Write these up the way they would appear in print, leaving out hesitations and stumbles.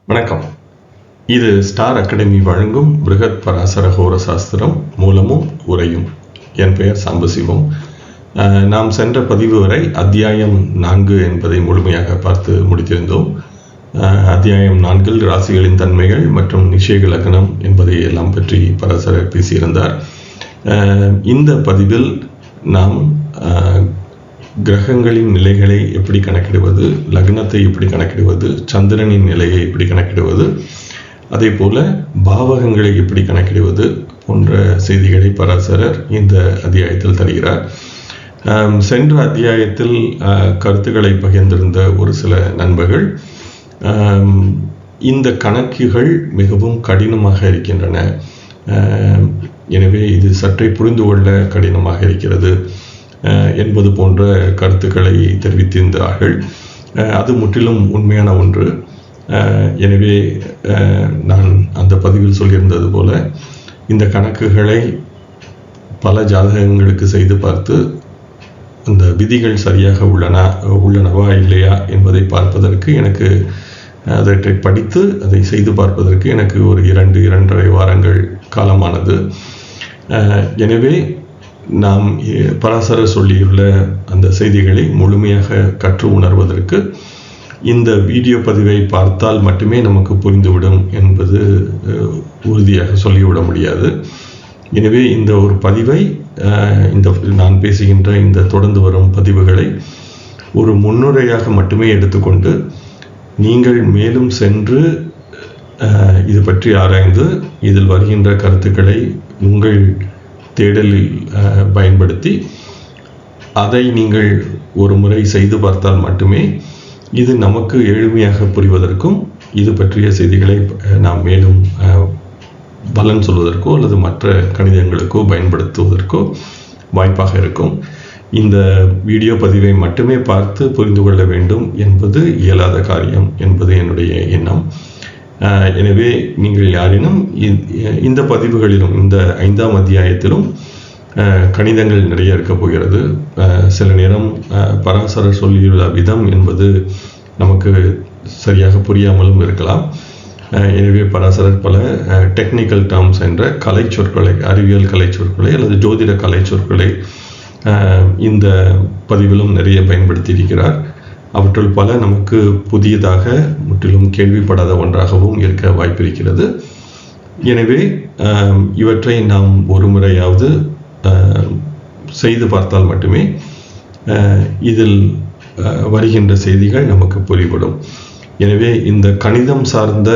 வணக்கம். இது star academy வழங்கும் பிருகத் பராசர ஹோர சாஸ்திரம் மூலமும் உரையும். என் பெயர் சாம்பசிவம். நாம் சென்ற பதிவு வரை அத்தியாயம் 4 என்பதை முழுமையாக பார்த்து முடித்திருந்தோம். அத்தியாயம் 4 ராசிகளின் தன்மைகள் மற்றும் நிஷேக லக்னம் என்பதை எல்லாம் பற்றி பராசரர் பேசியிருந்தார். இந்த பதிவில் நாம் கிரகங்களின் நிலைகளை எப்படி கணக்கிடுவது, லக்னத்தை எப்படி கணக்கிடுவது, சந்திரனின் நிலையை எப்படி கணக்கிடுவது, அதே போல பாவகங்களை எப்படி கணக்கிடுவது போன்ற செய்திகளை பராசரர் இந்த அத்தியாயத்தில் தருகிறார். சென்ற அத்தியாயத்தில் கருத்துக்களை பகிர்ந்திருந்த ஒரு சில நண்பர்கள் இந்த கணக்குகள் மிகவும் கடினமாக இருக்கின்றன, எனவே இது சற்றே புரிந்து கொள்ள கடினமாக இருக்கிறது என்பது போன்ற கருத்துக்களை தெரிவித்திருந்தார்கள். அது முற்றிலும் உண்மையான ஒன்று. எனவே நான் அந்த பதிவில் சொல்லியிருந்தது போல இந்த கணக்குகளை பல ஜாதகங்களுக்கு செய்து பார்த்து அந்த விதிகள் சரியாக உள்ளனவா இல்லையா என்பதை பார்ப்பதற்கு எனக்கு அதை படித்து அதை செய்து பார்ப்பதற்கு எனக்கு ஒரு 2-2.5 வாரங்கள் காலமானது. எனவே நாம் பராசரர் சொல்லியுள்ள அந்த செய்திகளை முழுமையாக கற்று உணர்வதற்கு இந்த வீடியோ பதிவை பார்த்தால் மட்டுமே நமக்கு புரிந்துவிடும் என்பது உறுதியாக சொல்லிவிட முடியாது. எனவே இந்த ஒரு பதிவை, நான் பேசுகின்ற இந்த தொடர்ந்து வரும் பதிவுகளை ஒரு முன்னுரையாக மட்டுமே எடுத்துக்கொண்டு நீங்கள் மேலும் சென்று இது பற்றி ஆராய்ந்து இதில் வருகின்ற கருத்துக்களை உங்கள் தேடலில் பயன்படுத்தி அதை நீங்கள் ஒரு முறை செய்து பார்த்தால் மட்டுமே இது நமக்கு எளிமையாக புரிவதற்கும் இது பற்றிய செய்திகளை நாம் மேலும் பலன் சொல்வதற்கோ அல்லது மற்ற கணிதங்களுக்கோ பயன்படுத்துவதற்கோ வாய்ப்பாக இருக்கும். இந்த வீடியோ பதிவை மட்டுமே பார்த்து புரிந்து கொள்ள வேண்டும் என்பது இயலாத காரியம் என்பது என்னுடைய எண்ணம். எனவே நீங்கள் யாரினும் இந்த பதிவுகளிலும் இந்த 5ஆம் அத்தியாயத்திலும் கணிதங்கள் நிறைய இருக்க போகிறது. சில நேரம் பராசரர் சொல்லியுள்ள விதம் என்பது நமக்கு சரியாக புரியாமலும் இருக்கலாம். எனவே பராசரர் பல டெக்னிக்கல் டேர்ம்ஸ் என்ற கலை சொற்களை, அறிவியல் கலை சொற்களை அல்லது ஜோதிட கலை சொற்களை இந்த பதிவிலும் நிறைய பயன்படுத்தியிருக்கிறார். அவற்றுள் பல நமக்கு புதியதாக முற்றிலும் கேள்விப்படாத ஒன்றாகவும் இருக்க வாய்ப்பிருக்கிறது. எனவே இவற்றை நாம் ஒரு முறையாவது செய்து பார்த்தால் மட்டுமே இதில் வருகின்ற செய்திகள் நமக்கு புரிபடும். எனவே இந்த கணிதம் சார்ந்த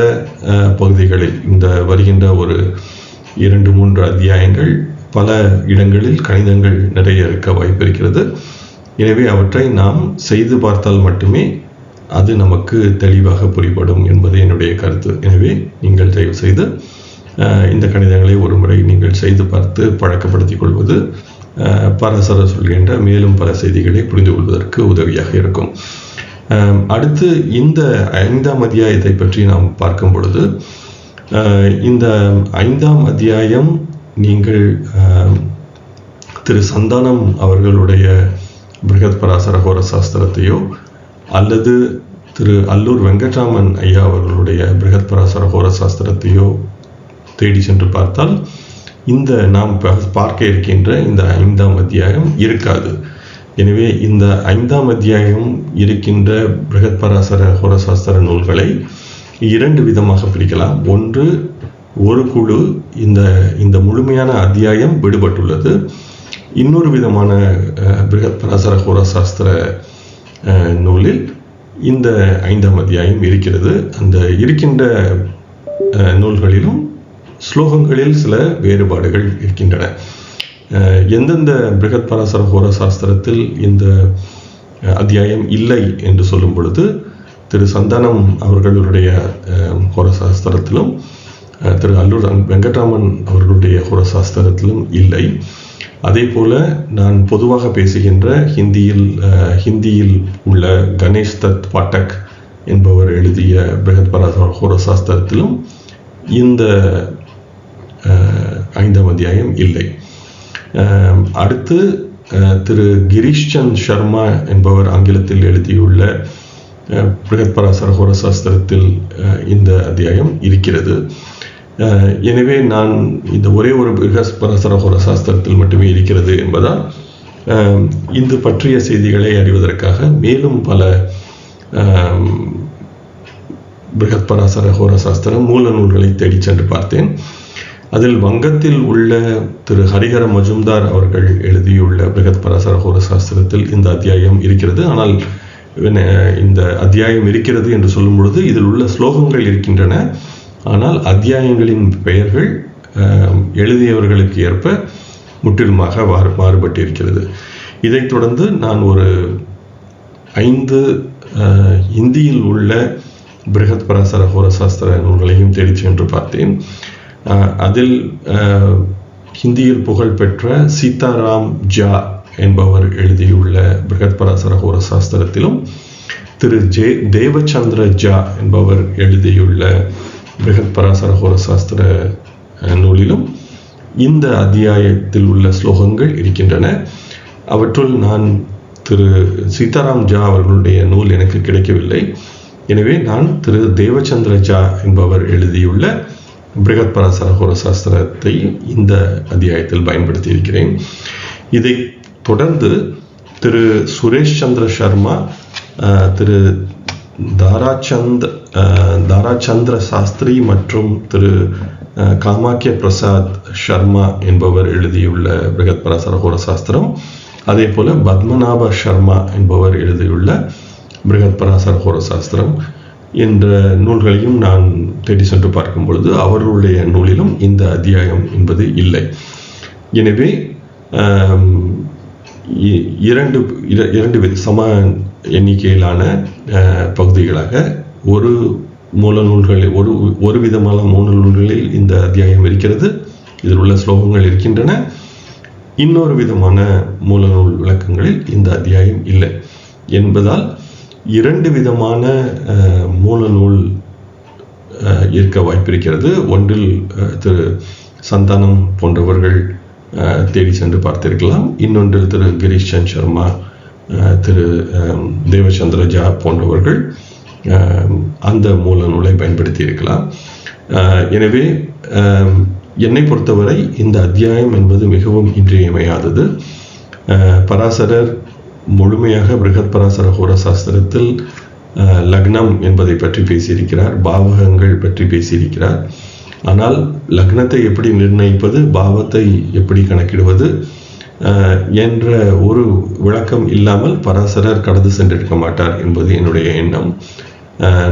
பகுதிகளில் இந்த வருகின்ற ஒரு 2-3 அத்தியாயங்கள் பல இடங்களில் கணிதங்கள் நிறைய இருக்க வாய்ப்பிருக்கிறது. எனவே அவற்றை நாம் செய்து பார்த்தால் மட்டுமே அது நமக்கு தெளிவாக புரிபடும் என்பது என்னுடைய கருத்து. எனவே நீங்கள் தயவு செய்து இந்த கணிதங்களை ஒரு முறை நீங்கள் செய்து பார்த்து பழக்கப்படுத்திக் கொள்வது பராசரர் சொல்கின்ற மேலும் பல செய்திகளை புரிந்து கொள்வதற்கு உதவியாக இருக்கும். அடுத்து இந்த 5ஆம் அத்தியாயத்தை பற்றி நாம் பார்க்கும் பொழுது, இந்த 5ஆம் அத்தியாயம் நீங்கள் திரு சந்தானம் அவர்களுடைய பிருகத் பராசர ஹோர சாஸ்திரத்தையோ அல்லது திரு அல்லூர் வெங்கட்ராமன் ஐயா அவர்களுடைய பிருகத் பராசர ஹோர சாஸ்திரத்தையோ தேடி சென்று பார்த்தால் இந்த நாம் பார்க்க இருக்கின்ற இந்த 5ஆம் அத்தியாயம் இருக்காது. எனவே இந்த 5ஆம் அத்தியாயம் இருக்கின்ற பிருகத் பராசர ஹோர சாஸ்திர நூல்களை 2 விதமாக பிரிக்கலாம். ஒன்று, ஒரு குழு இந்த முழுமையான அத்தியாயம் விடுபட்டுள்ளது. இன்னொரு விதமான பிருகத் பராசர ஹோர சாஸ்திர நூலில் இந்த 5ஆம் அத்தியாயம் இருக்கிறது. அந்த இருக்கின்ற நூல்களிலும் ஸ்லோகங்களில் சில வேறுபாடுகள் இருக்கின்றன. எந்தெந்த பிருகத் பராசர ஹோர சாஸ்திரத்தில் இந்த அத்தியாயம் இல்லை என்று சொல்லும் பொழுது, திரு சந்தானம் அவர்களுடைய ஹோர சாஸ்திரத்திலும் திரு அல்லூர் வெங்கட்ராமன் அவர்களுடைய ஹோர சாஸ்திரத்திலும் இல்லை. அதே போல நான் பொதுவாக பேசுகின்ற ஹிந்தியில் உள்ள கணேஷ் தத் பாட்டக் என்பவர் எழுதிய பிருகத் பராசர ஹோர சாஸ்திரத்திலும் இந்த 5ஆம் அத்தியாயம் இல்லை. அடுத்து திரு கிரீஷ் சந்த் சர்மா என்பவர் ஆங்கிலத்தில் எழுதியுள்ள பிருகத் பராசர ஹோர சாஸ்திரத்தில் இந்த அத்தியாயம் இருக்கிறது. எனவே நான் இந்த ஒரே ஒரு பிருகத் பராசர ஹோர சாஸ்திரத்தில் மட்டுமே இருக்கிறது என்பதால் இது பற்றிய செய்திகளை அறிவதற்காக மேலும் பல பிருகத் பராசர ஹோர சாஸ்திரம் மூல நூல்களை தேடி சென்று பார்த்தேன். அதில் வங்கத்தில் உள்ள திரு ஹரிஹர மஜும்தார் அவர்கள் எழுதியுள்ள பிருகத் பராசர ஹோர சாஸ்திரத்தில் இந்த அத்தியாயம் இருக்கிறது. ஆனால் இந்த அத்தியாயம் இருக்கிறது என்று சொல்லும் பொழுது இதில் உள்ள ஸ்லோகங்கள் இருக்கின்றன. ஆனால் அத்தியாயங்களின் பெயர்கள் எழுதியவர்களுக்கு ஏற்ப முற்றிலுமாக மாறுபட்டு இருக்கிறது. இதைத் தொடர்ந்து நான் ஒரு 5 இந்தியில் உள்ள பிருகத் பராசர ஹோர சாஸ்திர நூல்களையும் தேடி சென்று பார்த்தேன். அதில் ஹிந்தியில் புகழ்பெற்ற சீதாராம் ஜா என்பவர் எழுதியுள்ள பிருகத் பராசர ஹோர சாஸ்திரத்திலும் திரு தேவச்சந்திர ஜா என்பவர் எழுதியுள்ள பிருகத் பராசர ஹோர சாஸ்திர நூலிலும் இந்த அத்தியாயத்தில் உள்ள ஸ்லோகங்கள் இருக்கின்றன. அவற்றுள் நான் திரு சீதாராம் ஜா அவர்களுடைய நூல் எனக்கு கிடைக்கவில்லை. எனவே நான் திரு தேவச்சந்திர ஜா என்பவர் எழுதியுள்ள பிருகத் பராசர ஹோர சாஸ்திரத்தை இந்த அத்தியாயத்தில் பயன்படுத்தி இருக்கிறேன். இதை தொடர்ந்து திரு சுரேஷ் சந்திர சர்மா, திரு தாராச்சந்திர சாஸ்திரி மற்றும் திரு காமாக்கிய பிரசாத் சர்மா என்பவர் எழுதியுள்ள பிருகத் பராசர ஹோர சாஸ்திரம், அதே போல பத்மநாப சர்மா என்பவர் எழுதியுள்ள பிருகத் பராசர ஹோர சாஸ்திரம் என்ற நூல்களையும் நான் தேடி சென்று பார்க்கும் பொழுது அவர்களுடைய நூலிலும் இந்த அத்தியாயம் என்பது இல்லை. எனவே இரண்டு சம எண்ணிக்கையிலான பகுதிகளாக ஒரு மூல நூல்களில் ஒரு விதமான மூல நூல்களில் இந்த அத்தியாயம் இருக்கிறது, இதில் உள்ள ஸ்லோகங்கள் இருக்கின்றன. இன்னொரு விதமான மூல நூல் விளக்கங்களில் இந்த அத்தியாயம் இல்லை என்பதால் 2 விதமான மூல நூல் இருக்க வாய்ப்பிருக்கிறது. ஒன்றில் திரு சந்தானம் போன்றவர்கள் தேடி சென்று பார்த்திருக்கலாம். இன்னொன்றில் திரு கிரீஷ் சந்த் சர்மா, திரு தேவச்சந்திர ஜா போன்றவர்கள் அந்த மூல நூலை பயன்படுத்தி இருக்கலாம். எனவே என்னை பொறுத்தவரை இந்த அத்தியாயம் என்பது மிகவும் இன்றியமையாதது. பராசரர் முழுமையாக பிருகத் பராசர ஹோர சாஸ்திரத்தில் லக்னம் என்பதை பற்றி பேசியிருக்கிறார், பாவகங்கள் பற்றி பேசியிருக்கிறார். ஆனால் லக்னத்தை எப்படி நிர்ணயிப்பது, பாவத்தை எப்படி கணக்கிடுவது என்ற ஒரு விளக்கம் இல்லாமல் பராசரர் கடந்து சென்றிருக்க மாட்டார் என்பது என்னுடைய எண்ணம்.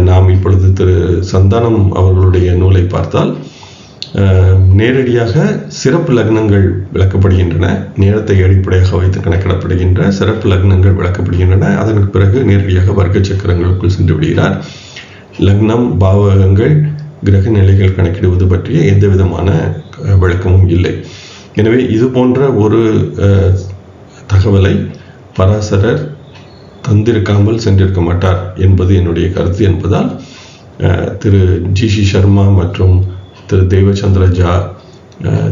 நாம் இப்பொழுது திரு சந்தானம் அவர்களுடைய நூலை பார்த்தால் நேரடியாக சிறப்பு லக்னங்கள் விளக்கப்படுகின்றன, நேரத்தை அடிப்படையாக வைத்து கணக்கிடப்படுகின்ற சிறப்பு லக்னங்கள் விளக்கப்படுகின்றன. அதற்கு பிறகு நேரடியாக வர்க்க சக்கரங்களுக்குள் சென்று விடுகிறார். லக்னம், பாவகங்கள், கிரக நிலைகள் கணக்கிடுவது பற்றிய எந்த விதமான விளக்கமும் இல்லை. எனவே இது போன்ற ஒரு தகவலை பராசரர் தந்திருக்காமல் சென்றிருக்க மாட்டார் என்பது என்னுடைய கருத்து என்பதால் திரு ஜி.சி. சர்மா மற்றும் திரு தேவச்சந்திர ஜா,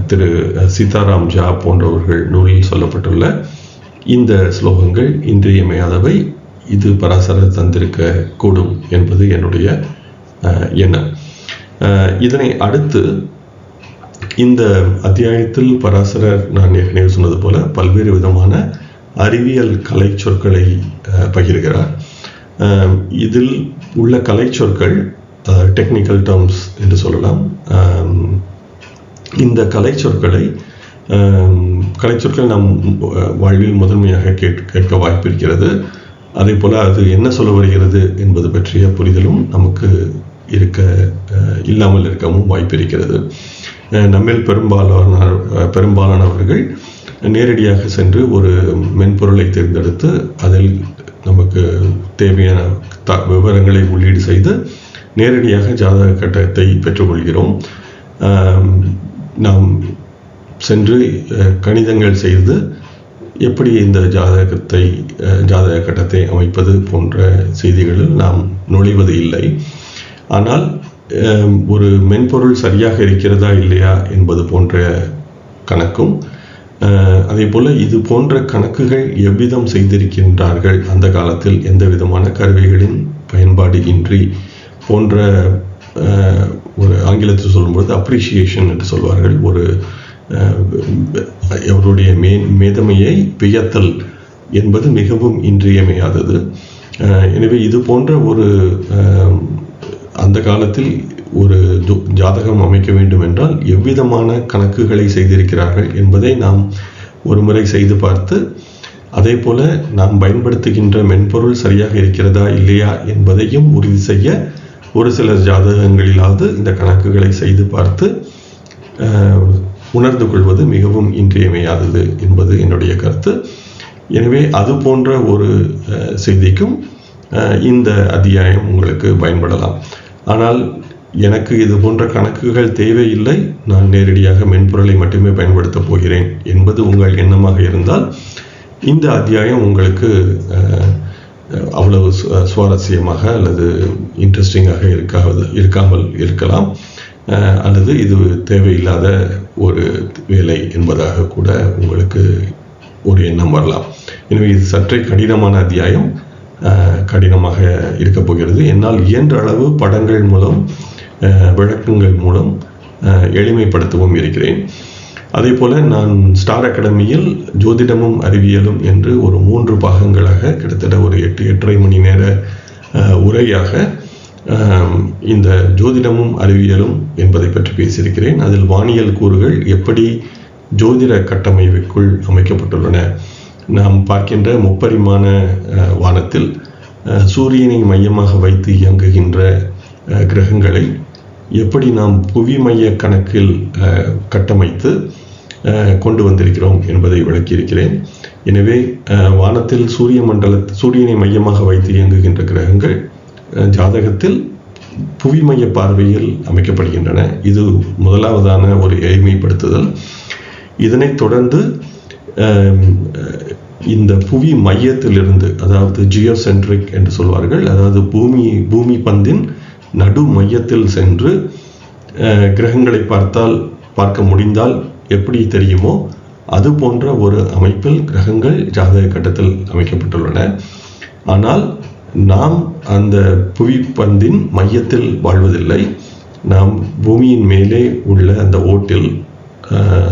திரு சீதாராம் ஜா போன்றவர்கள் நூலில் சொல்லப்பட்டுள்ள இந்த ஸ்லோகங்கள் இன்றியமையாதவை, இது பராசரர் தந்திருக்க கூடும் என்பது என்னுடைய எண்ணம். இதனை அடுத்து இந்த அத்தியாயத்தில் பராசரர் நான் ஏற்கனவே சொன்னது போல பல்வேறு விதமான அறிவியல் கலை சொற்களை பகிர்கிறார். இதில் உள்ள கலை சொற்கள் டெக்னிக்கல் டேர்ம்ஸ் என்று சொல்லலாம். இந்த கலை சொற்கள் நாம் வாழ்வில் முதன்மையாக கேட்க வாய்ப்பிருக்கிறது. அதே போல அது என்ன சொல்ல வருகிறது என்பது பற்றிய புரிதலும் நமக்கு இல்லாமல் இருக்கவும் வாய்ப்பிருக்கிறது. நம்மில் பெரும்பாலானவர்கள் நேரடியாக சென்று ஒரு மென்பொருளை தேர்ந்தெடுத்து அதில் நமக்கு தேவையான விவரங்களை உள்ளீடு செய்து நேரடியாக ஜாதக கட்டத்தை பெற்றுக்கொள்கிறோம். நாம் சென்று கணிதங்கள் செய்து எப்படி இந்த ஜாதக கட்டத்தை அமைப்பது போன்ற செய்திகளில் நாம் நுழைவது இல்லை. ஆனால் ஒரு மென்பொருள் சரியாக இருக்கிறதா இல்லையா என்பது போன்ற கணக்கும், அதே போல இது போன்ற கணக்குகள் எவ்விதம் செய்திருக்கின்றார்கள், அந்த காலத்தில் எந்த விதமான கருவிகளின் பயன்பாடு இன்றி போன்ற ஒரு ஆங்கிலத்தில் சொல்லும்பொழுது அப்ரிஷியேஷன் என்று சொல்வார்கள். ஒரு அவருடைய மேதமையை வியத்தல் என்பது மிகவும் இன்றியமையாதது. எனவே இது போன்ற ஒரு அந்த காலத்தில் ஒரு ஜாதகம் அமைக்க வேண்டும் என்றால் எவ்விதமான கணக்குகளை செய்திருக்கிறார்கள் என்பதை நாம் ஒரு முறை செய்து பார்த்து, அதே போல நாம் பயன்படுத்துகின்ற மென்பொருள் சரியாக இருக்கிறதா இல்லையா என்பதையும் உறுதி செய்ய ஒரு சில ஜாதகங்களிலாவது இந்த கணக்குகளை செய்து பார்த்து உணர்ந்து கொள்வது மிகவும் இன்றியமையாதது என்பது என்னுடைய கருத்து. எனவே அது போன்ற ஒரு செய்திக்கும் இந்த அத்தியாயம் உங்களுக்கு பயன்படலாம். ஆனால் எனக்கு இது போன்ற கணக்குகள் தேவையில்லை, நான் நேரடியாக மென்பொருளை மட்டுமே பயன்படுத்தப் போகிறேன் என்பது உங்கள் எண்ணமாக இருந்தால் இந்த அத்தியாயம் உங்களுக்கு அவ்வளவு சுவாரஸ்யமாக அல்லது இன்ட்ரெஸ்டிங்காக இருக்காமல் இருக்கலாம், அல்லது இது தேவையில்லாத ஒரு வேலை என்பதாக கூட உங்களுக்கு ஒரு எண்ணம் வரலாம். எனவே இது சற்றே கடினமான அத்தியாயம், கடினமாக இருக்கப் போகிறது. என்னால் இயன்ற அளவு படங்கள் மூலம் விளக்கங்கள் மூலம் எளிமைப்படுத்தவும் இருக்கிறேன். அதே போல நான் ஸ்டார் அகாடமியில் ஜோதிடமும் அறிவியலும் என்று ஒரு 3 பாகங்களாக கிட்டத்தட்ட ஒரு 8-8.5 மணி நேர உரையாக இந்த ஜோதிடமும் அறிவியலும் என்பதை பற்றி பேசியிருக்கிறேன். அதில் வானியல் கூறுகள் எப்படி ஜோதிட கட்டமைப்புக்குள் அமைக்கப்பட்டுள்ளன, நாம் பார்க்கின்ற முப்பரிமாண வானத்தில் சூரியனை மையமாக வைத்து இயங்குகின்ற கிரகங்களை எப்படி நாம் புவி மைய கணக்கில் கட்டமைத்து கொண்டு வந்திருக்கிறோம் என்பதை விளக்கியிருக்கிறேன். எனவே வானத்தில் சூரியனை மையமாக வைத்து இயங்குகின்ற கிரகங்கள் ஜாதகத்தில் புவி மைய பார்வையில் அமைக்கப்படுகின்றன. இது முதலாவதான ஒரு எளிமைப்படுத்துதல். இதனைத் தொடர்ந்து இந்த புவி மையத்திலிருந்து, அதாவது ஜியோசென்ட்ரிக் என்று சொல்வார்கள், அதாவது பூமி பந்தின் நடு மையத்தில் சென்று கிரகங்களை பார்க்க முடிந்தால் எப்படி தெரியுமோ அது போன்ற ஒரு அமைப்பில் கிரகங்கள் ஜாதக கட்டத்தில் அமைக்கப்பட்டுள்ளன. ஆனால் நாம் அந்த புவி பந்தின் மையத்தில் வாழ்வதில்லை. நாம் பூமியின் மேலே உள்ள அந்த ஓட்டில்,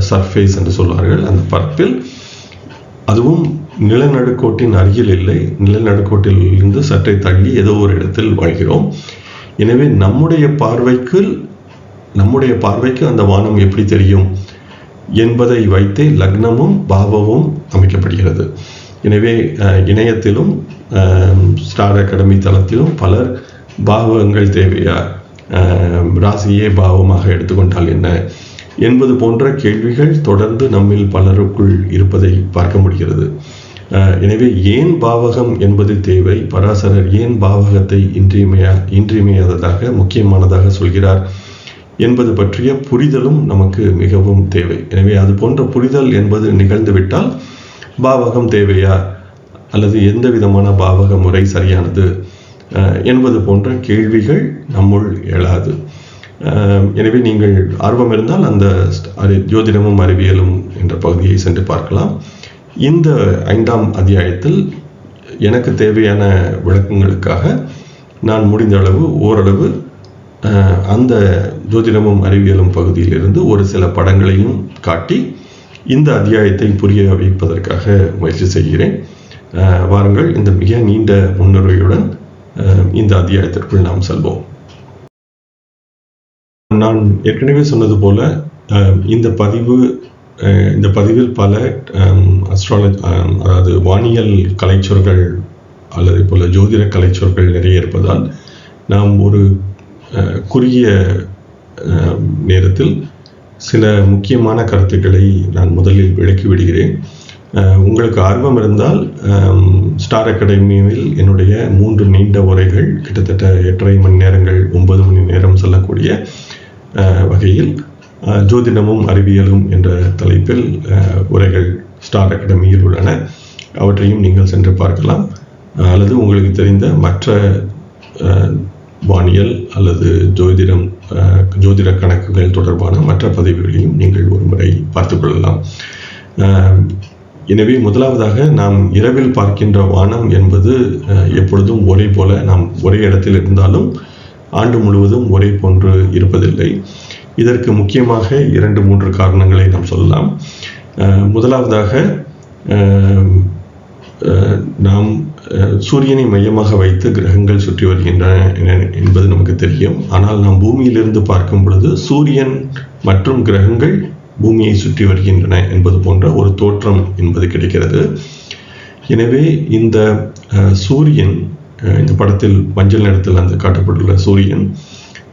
சர்ஃபேஸ் என்று சொல்வார்கள், அந்த பரப்பில், அதுவும் நிலநடுக்கோட்டின் அருகில் இல்லை, நிலநடுக்கோட்டில் இருந்து சற்றே தள்ளி ஏதோ ஒரு இடத்தில் வாழ்கிறோம். எனவே நம்முடைய பார்வைக்கு அந்த வானம் எப்படி தெரியும் என்பதை வைத்தே லக்னமும் பாவமும் அமைக்கப்படுகிறது. எனவே இணையத்திலும் ஸ்டார் அகாடமி தளத்திலும் பலர் பாவங்கள் தேவையா, ராசியே பாவமாக எடுத்துக்கொண்டால் என்ன என்பது போன்ற கேள்விகள் தொடர்ந்து நம்மில் பலருக்குள் இருப்பதை பார்க்க முடிகிறது. எனவே ஏன் பாவகம் என்பது தேவை, பராசரர் ஏன் பாவகத்தை இன்றியமையாததாக முக்கியமானதாக சொல்கிறார் என்பது பற்றிய புரிதலும் நமக்கு மிகவும் தேவை. எனவே அது போன்ற புரிதல் என்பது நிகழ்ந்துவிட்டால் பாவகம் தேவையா அல்லது எந்த விதமான பாவக முறை சரியானது என்பது போன்ற கேள்விகள் நம்முள் எழாது. எனவே நீங்கள் ஆர்வம் இருந்தால் அந்த ஜோதிடமும் அறிவியலும் என்ற பகுதியை சென்று பார்க்கலாம். இந்த 5ஆம் அத்தியாயத்தில் எனக்கு தேவையான விளக்கங்களுக்காக நான் முடிந்த அளவு ஓரளவு அந்த ஜோதிடமும் அறிவியலும் பகுதியிலிருந்து ஒரு சில படங்களையும் காட்டி இந்த அத்தியாயத்தை புரிய வைப்பதற்காக முயற்சி செய்கிறேன். வாருங்கள், இந்த மிக நீண்ட முன்னுரையுடன் இந்த அத்தியாயத்திற்குள் நாம் செல்வோம். நான் ஏற்கனவே சொன்னது போல இந்த பதிவில் பல அதாவது வானியல் கலைச்சொற்கள் அல்லது போல ஜோதிட கலைச்சொற்கள் நிறைய இருப்பதால் நாம் ஒரு குறுகிய நேரத்தில் சில முக்கியமான கருத்துக்களை நான் முதலில் விளக்கி விடுகிறேன். உங்களுக்கு ஆர்வம் இருந்தால் ஸ்டார் அகாடமியில் என்னுடைய 3 நீண்ட உரைகள் கிட்டத்தட்ட 8.5 மணி நேரங்கள் 9 மணி நேரம் செல்லக்கூடிய வகையில் ஜோதிடமும் அறிவியலும் என்ற தலைப்பில் உரைகள் ஸ்டார் அகாடமியில் உள்ளன. அவற்றையும் நீங்கள் சென்று பார்க்கலாம். அல்லது உங்களுக்கு தெரிந்த மற்ற வானியல் அல்லது ஜோதிட கணக்குகள் தொடர்பான மற்ற பதிவுகளையும் நீங்கள் ஒரு முறை பார்த்து கொள்ளலாம். எனவே முதலாவதாக நாம் இரவில் பார்க்கின்ற வானம் என்பது எப்பொழுதும் ஒரே போல நாம் ஒரே இடத்தில் இருந்தாலும் ஆண்டு முழுவதும் ஒரே போன்று இருப்பதில்லை. இதற்கு முக்கியமாக 2-3 காரணங்களை நாம் சொல்லலாம். முதலாவதாக நாம் சூரியனை மையமாக வைத்து கிரகங்கள் சுற்றி வருகின்றன என்பது நமக்கு தெரியும். ஆனால் நாம் பூமியிலிருந்து பார்க்கும் பொழுது சூரியன் மற்றும் கிரகங்கள் பூமியை சுற்றி வருகின்றன என்பது போன்ற ஒரு தோற்றம் என்பது கிடைக்கிறது. எனவே இந்த சூரியன், இந்த படத்தில் மஞ்சள் நிறத்தில் அந்த காட்டப்பட்டுள்ள சூரியன்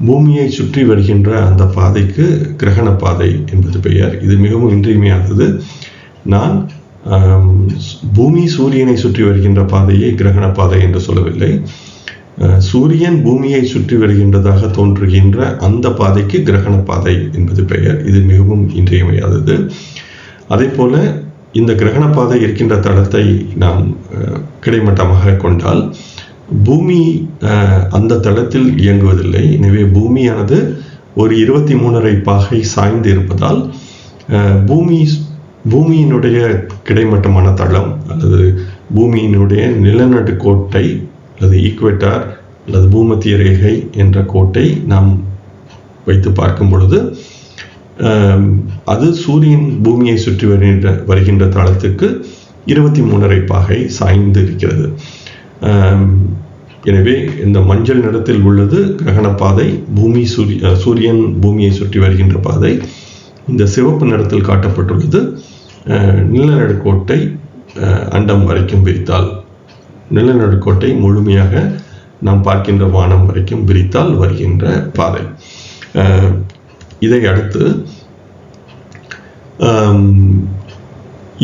பூமியை சுற்றி வருகின்ற அந்த பாதைக்கு கிரகண பாதை என்பது பெயர். இது மிகவும் இன்றியமையாதது. நான் பூமி சூரியனை சுற்றி வருகின்ற பாதையை கிரகண பாதை என்று சொல்லவில்லை. சூரியன் பூமியை சுற்றி வருகின்றதாக தோன்றுகின்ற அந்த பாதைக்கு கிரகண பாதை என்பது பெயர். இது மிகவும் இன்றியமையாதது. அதே போல இந்த கிரகண பாதை இருக்கின்ற தளத்தை நாம் கிடைமட்டமாக கொண்டால் பூமி அந்த தளத்தில் இயங்குவதில்லை. எனவே பூமியானது ஒரு 23.5 பாகை சாய்ந்து இருப்பதால் பூமியினுடைய கிடைமட்டமான தளம் அல்லது பூமியினுடைய நிலநடுக்கோட்டை அல்லது ஈக்குவேட்டார் அல்லது பூமத்திய ரேகை என்ற கோட்டை நாம் வைத்து பார்க்கும் பொழுது அது சூரியன் பூமியை சுற்றி வருகின்ற தளத்துக்கு 23.5 பாகை சாய்ந்து இருக்கிறது. எனவே இந்த மஞ்சள் நிறத்தில் உள்ளது கிரகண பாதை, சூரியன் பூமியை சுற்றி வருகின்ற பாதை. இந்த சிவப்பு நிறத்தில் காட்டப்பட்டுள்ளது நிலநடுக்கோட்டை அண்டம் வரைக்கும் விரித்தால், நிலநடுக்கோட்டை முழுமையாக நாம் பார்க்கின்ற வானம் வரைக்கும் விரித்தால் வருகின்ற பாதை. இதை அடுத்து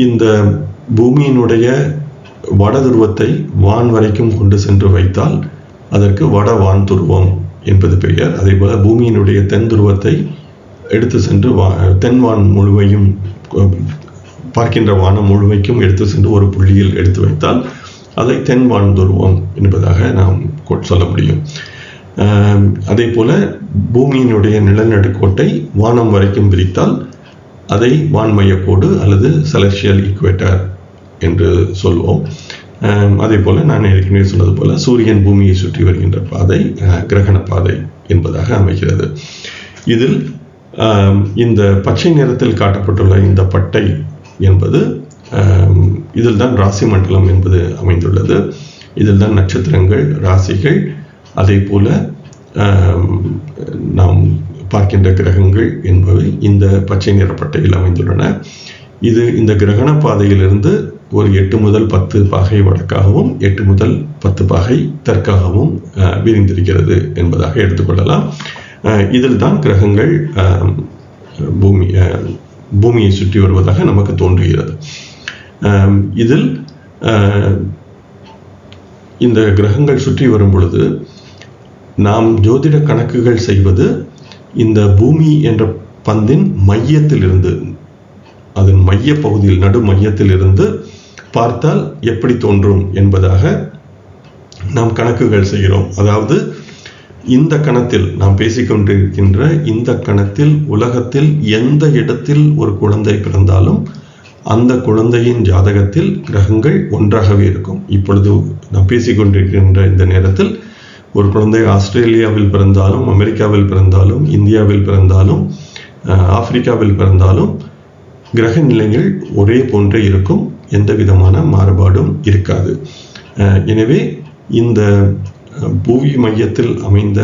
இந்த பூமியினுடைய வட துருவத்தை வான் வரைக்கும் கொண்டு சென்று வைத்தால் அதற்கு வட வான் துருவம் என்பது பெயர். அதே போல பூமியினுடைய தென் துருவத்தை எடுத்து சென்று தென்வான் முழுமையும் பார்க்கின்ற வானம் முழுமைக்கும் எடுத்து சென்று ஒரு புள்ளியில் எடுத்து வைத்தால் அதை தென்வான் துருவம் என்பதாக நாம் சொல்ல முடியும். அதே போல பூமியினுடைய நிலநடுக்கோட்டை வானம் வரைக்கும் விரித்தால் அதை வான்மையக்கோடு அல்லது செலஸ்டியல் ஈக்குவேட்டர் என்று சொல்வோம். அதே போல நான் ஏற்கனவே சொன்னது போல சூரியன் பூமியை சுற்றி வருகின்ற பாதை கிரகண பாதை என்பதாக அமைகிறது. இதில் இந்த பச்சை நிறத்தில் காட்டப்பட்டுள்ள இந்த பட்டை என்பது இதில் தான் ராசி மண்டலம் என்பது அமைந்துள்ளது. இதில் தான் நட்சத்திரங்கள், ராசிகள், அதே போல நாம் பார்க்கின்ற கிரகங்கள் என்பவை இந்த பச்சை நிற பட்டையில் அமைந்துள்ளன. இது இந்த கிரகண பாதையிலிருந்து ஒரு 8 முதல் 10 பாகை வடக்காகவும் 8 முதல் 10 பாகை தெற்காகவும் விரிந்திருக்கிறது என்பதாக எடுத்துக்கொள்ளலாம். இதில் தான் கிரகங்கள் பூமியை சுற்றி வருவதாக நமக்கு தோன்றுகிறது. இதில் இந்த கிரகங்கள் சுற்றி வரும் பொழுது நாம் ஜோதிட கணக்குகள் செய்வது இந்த பூமி என்ற பந்தின் மையத்திலிருந்து, அதன் மைய பகுதியில் நடு மையத்தில் இருந்து பார்த்தால் எப்படி தோன்றும் என்பதாக நாம் கணக்குகள் செய்கிறோம். அதாவது இந்த கணத்தில் நாம் பேசிக்கொண்டிருக்கின்ற இந்த கணத்தில் உலகத்தில் எந்த இடத்தில் ஒரு குழந்தை பிறந்தாலும் அந்த குழந்தையின் ஜாதகத்தில் கிரகங்கள் ஒன்றாகவே இருக்கும். இப்பொழுது நாம் பேசிக்கொண்டிருக்கின்ற இந்த நேரத்தில் ஒரு குழந்தை ஆஸ்திரேலியாவில் பிறந்தாலும், அமெரிக்காவில் பிறந்தாலும், இந்தியாவில் பிறந்தாலும், ஆப்பிரிக்காவில் பிறந்தாலும் கிரக நிலைகள் ஒரே போன்றே இருக்கும். எந்த விதமான மாறுபாடும் இருக்காது. எனவே இந்த புவி மையத்தில் அமைந்த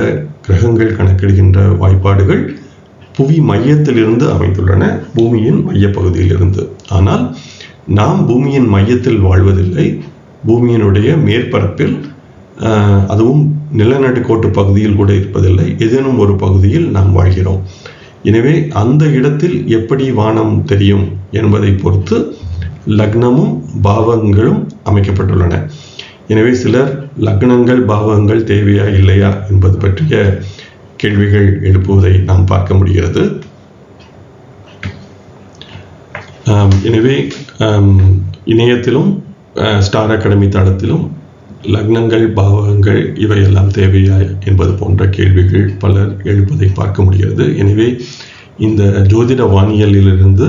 கிரகங்கள் கணக்கிடுகின்ற வாய்ப்பாடுகள் புவி மையத்திலிருந்து அமைந்துள்ளன, பூமியின் மையப்பகுதியிலிருந்து. ஆனால் நாம் பூமியின் மையத்தில் வாழ்வதில்லை. பூமியினுடைய மேற்பரப்பில், அதுவும் நிலநடுக்கோட்டு பகுதியில் கூட இருப்பதில்லை, ஏதேனும் ஒரு பகுதியில் நாம் வாழ்கிறோம். எனவே அந்த இடத்தில் எப்படி வானம் தெரியும் என்பதை பொறுத்து லக்னமும் பாவங்களும் அமைக்கப்பட்டுள்ளன. எனவே சிலர் லக்னங்கள் பாவங்கள் தேவையா இல்லையா என்பது பற்றிய கேள்விகள் எழுப்புவதை நாம் பார்க்க முடிகிறது. எனவே இணையத்திலும் ஸ்டார் அகாடமி தளத்திலும் லக்னங்கள் பாவகங்கள் இவையெல்லாம் தேவையா என்பது போன்ற கேள்விகள் பலர் எழுப்பதை பார்க்க முடிகிறது. எனவே இந்த ஜோதிட வானியலிலிருந்து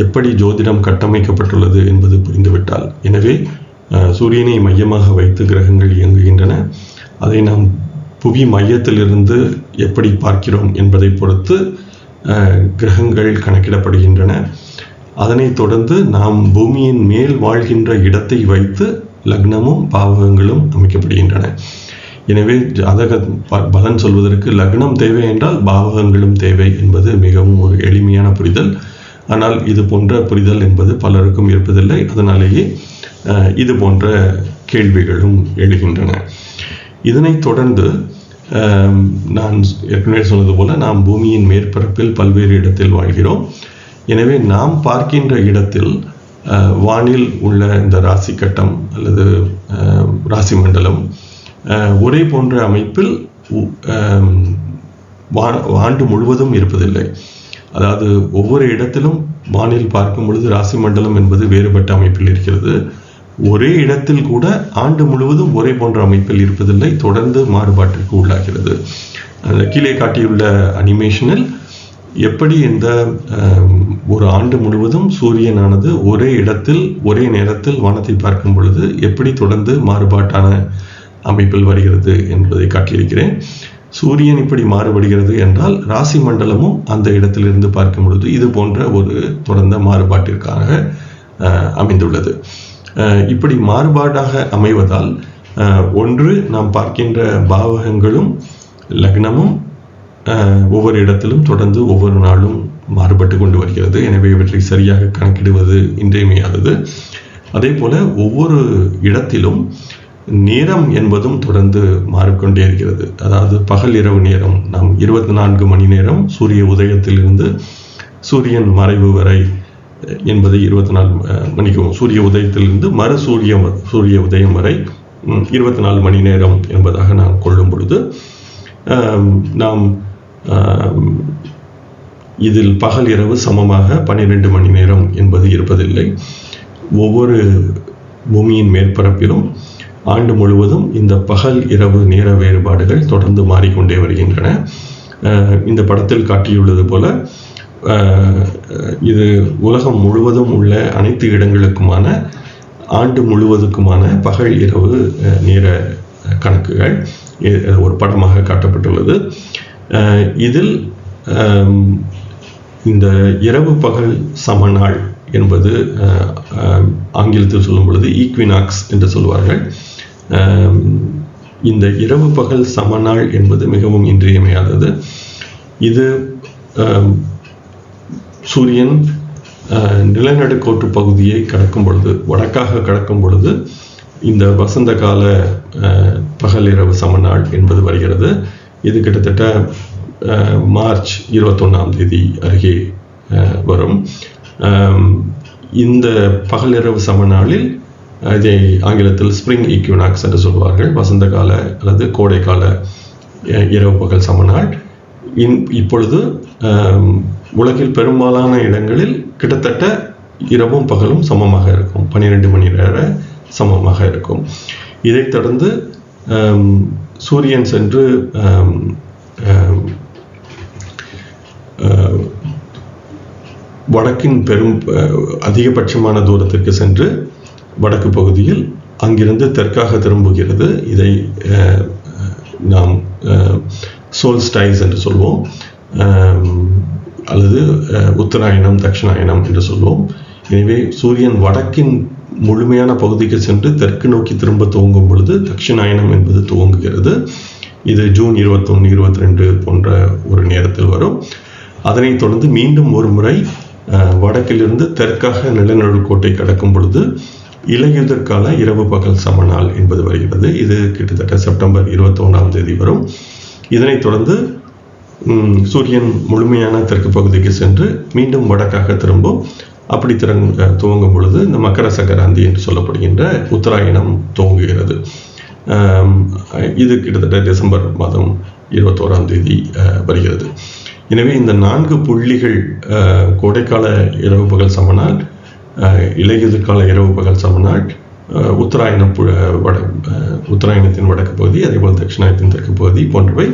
எப்படி ஜோதிடம் கட்டமைக்கப்பட்டுள்ளது என்பது புரிந்துவிட்டால், எனவே சூரியனை மையமாக வைத்து கிரகங்கள் இயங்குகின்றன. அதை நாம் புவி மையத்திலிருந்து எப்படி பார்க்கிறோம் என்பதை பொறுத்து கிரகங்கள் கணக்கிடப்படுகின்றன. அதனைத் தொடர்ந்து நாம் பூமியின் மேல் வாழ்கின்ற இடத்தை வைத்து லக்னமும் பாவகங்களும் அமைக்கப்படுகின்றன. எனவே ஜாதக பலன் சொல்வதற்கு லக்னம் தேவை என்றால் பாவகங்களும் தேவை என்பது மிகவும் ஒரு எளிமையான புரிதல். ஆனால் இது போன்ற புரிதல் என்பது பலருக்கும் இருப்பதில்லை. அதனாலேயே இது போன்ற கேள்விகளும் எழுகின்றன. இதனைத் தொடர்ந்து நான் ஏற்கனவே சொன்னது போல நாம் பூமியின் மேற்பரப்பில் பல்வேறு இடத்தில் வாழ்கிறோம். எனவே நாம் பார்க்கின்ற இடத்தில் வானில் உள்ள இந்த ராசி கட்டம் அல்லது ராசி மண்டலம் ஒரே போன்ற அமைப்பில் ஆண்டு முழுவதும் இருப்பதில்லை. அதாவது ஒவ்வொரு இடத்திலும் வானில் பார்க்கும் பொழுது ராசி மண்டலம் என்பது வேறுபட்ட அமைப்பில் இருக்கிறது. ஒரே இடத்தில் கூட ஆண்டு முழுவதும் ஒரே போன்ற அமைப்பில் இருப்பதில்லை, தொடர்ந்து மாறுபாட்டிற்கு உள்ளாகிறது. அந்த கீழே காட்டியுள்ள அனிமேஷனில் எப்படி இந்த ஒரு ஆண்டு முழுவதும் சூரியனானது ஒரே இடத்தில் ஒரே நேரத்தில் வானத்தை பார்க்கும் பொழுது எப்படி தொடர்ந்து மாறுபாட்டான அமைப்பில் வருகிறது என்பதை காட்டியிருக்கிறேன். சூரியன் இப்படி மாறுபடுகிறது என்றால் ராசி மண்டலமும் அந்த இடத்திலிருந்து பார்க்கும் பொழுது இது போன்ற ஒரு தொடர்ந்த மாறுபாட்டிற்காக அமைந்துள்ளது. இப்படி மாறுபாடாக அமைவதால் ஒன்று நாம் பார்க்கின்ற பாவகங்களும் லக்னமும் ஒவ்வொரு இடத்திலும் தொடர்ந்து ஒவ்வொரு நாளும் மாறுபட்டு கொண்டு வருகிறது. எனவே இவற்றை சரியாக கணக்கிடுவது இன்றியமையாதது. அதே போல ஒவ்வொரு இடத்திலும் நேரம் என்பதும் தொடர்ந்து மாறிக்கொண்டே இருக்கிறது. அதாவது பகல் இரவு நேரம் நாம் 24 மணி நேரம் சூரிய உதயத்திலிருந்து சூரியன் மறைவு வரை என்பதை 24 மணிக்கும் சூரிய உதயத்திலிருந்து மறு சூரிய உதயம் வரை 24 மணி நேரம் என்பதாக நாம் கொள்ளும் பொழுது நாம் இதில் பகல் இரவு சமமாக 12 மணி நேரம் என்பது இருப்பதில்லை. ஒவ்வொரு பூமியின் மேற்பரப்பிலும் ஆண்டு முழுவதும் இந்த பகல் இரவு நேர வேறுபாடுகள் தொடர்ந்து மாறிக்கொண்டே வருகின்றன. இந்த படத்தில் காட்டியுள்ளது போல இது உலகம் முழுவதும் உள்ள அனைத்து இடங்களுக்குமான ஆண்டு முழுவதுக்குமான பகல் இரவு நேர கணக்குகள் ஒரு படமாக காட்டப்பட்டுள்ளது. இதில் இந்த இரவு பகல் சமநாள் என்பது ஆங்கிலத்தில் சொல்லும் பொழுது ஈக்வினாக்ஸ் என்று சொல்வார்கள். இந்த இரவு பகல் சமநாள் என்பது மிகவும் இன்றியமையாதது. இது சூரியன் நிலநடுக்கோட்டு பகுதியை கடக்கும் பொழுது, வடக்காக கடக்கும் பொழுது இந்த வசந்த கால பகல் இரவு சமநாள் என்பது வருகிறது. இது கிட்டத்தட்ட மார்ச் 21ஆம் தேதி அருகே வரும். இந்த பகல் இரவு சமநாளில் இதை ஆங்கிலத்தில் ஸ்ப்ரிங் ஈக்வினாக்ஸ் என்று சொல்வார்கள். வசந்த கால அல்லது கோடை கால இரவு பகல் சமநாள். இப்பொழுது உலகில் பெரும்பாலான இடங்களில் கிட்டத்தட்ட இரவும் பகலும் சமமாக இருக்கும், 12 மணி நேர சமமாக இருக்கும். இதைத் தொடர்ந்து சூரியன் சென்று வடக்கின் அதிகபட்சமான தூரத்திற்கு சென்று வடக்கு பகுதியில் அங்கிருந்து தெற்காக திரும்புகிறது. இதை நாம் சோல்ஸ்டைஸ் என்று சொல்வோம், அல்லது உத்தராயணம் தட்சிணாயனம் என்று சொல்வோம். எனவே சூரியன் வடக்கின் முழுமையான பகுதிக்கு சென்று தெற்கு நோக்கி திரும்ப துவங்கும் பொழுது தட்சிணாயனம் என்பது துவங்குகிறது. இது ஜூன் 21, 22 போன்ற ஒரு நேரத்தில் வரும். அதனைத் தொடர்ந்து மீண்டும் ஒரு முறை வடக்கிலிருந்து தெற்காக நிலநடுக்கோட்டை கடக்கும் பொழுது இலையுதிர்கால இரவு பகல் சமநாள் என்பது வருகிறது. இது கிட்டத்தட்ட செப்டம்பர் 21ஆம் தேதி வரும். இதனைத் தொடர்ந்து சூரியன் முழுமையான தெற்கு பகுதிக்கு சென்று மீண்டும் வடக்காக திரும்பும். அப்படி துவங்கும் பொழுது இந்த மக்கர சங்கராந்தி என்று சொல்லப்படுகின்ற உத்தராயணம் துவங்குகிறது. இது கிட்டத்தட்ட டிசம்பர் மாதம் 21ஆம் தேதி வருகிறது. எனவே இந்த 4 புள்ளிகள் கோடைக்கால இரவு பகல் சமநாள், இலையுதிர்கால இரவு பகல் சமநாள், உத்தராயணத்தின் வடக்கு பகுதி, அதேபோல் தட்சிணாயத்தின் தெற்கு பகுதி போன்றவை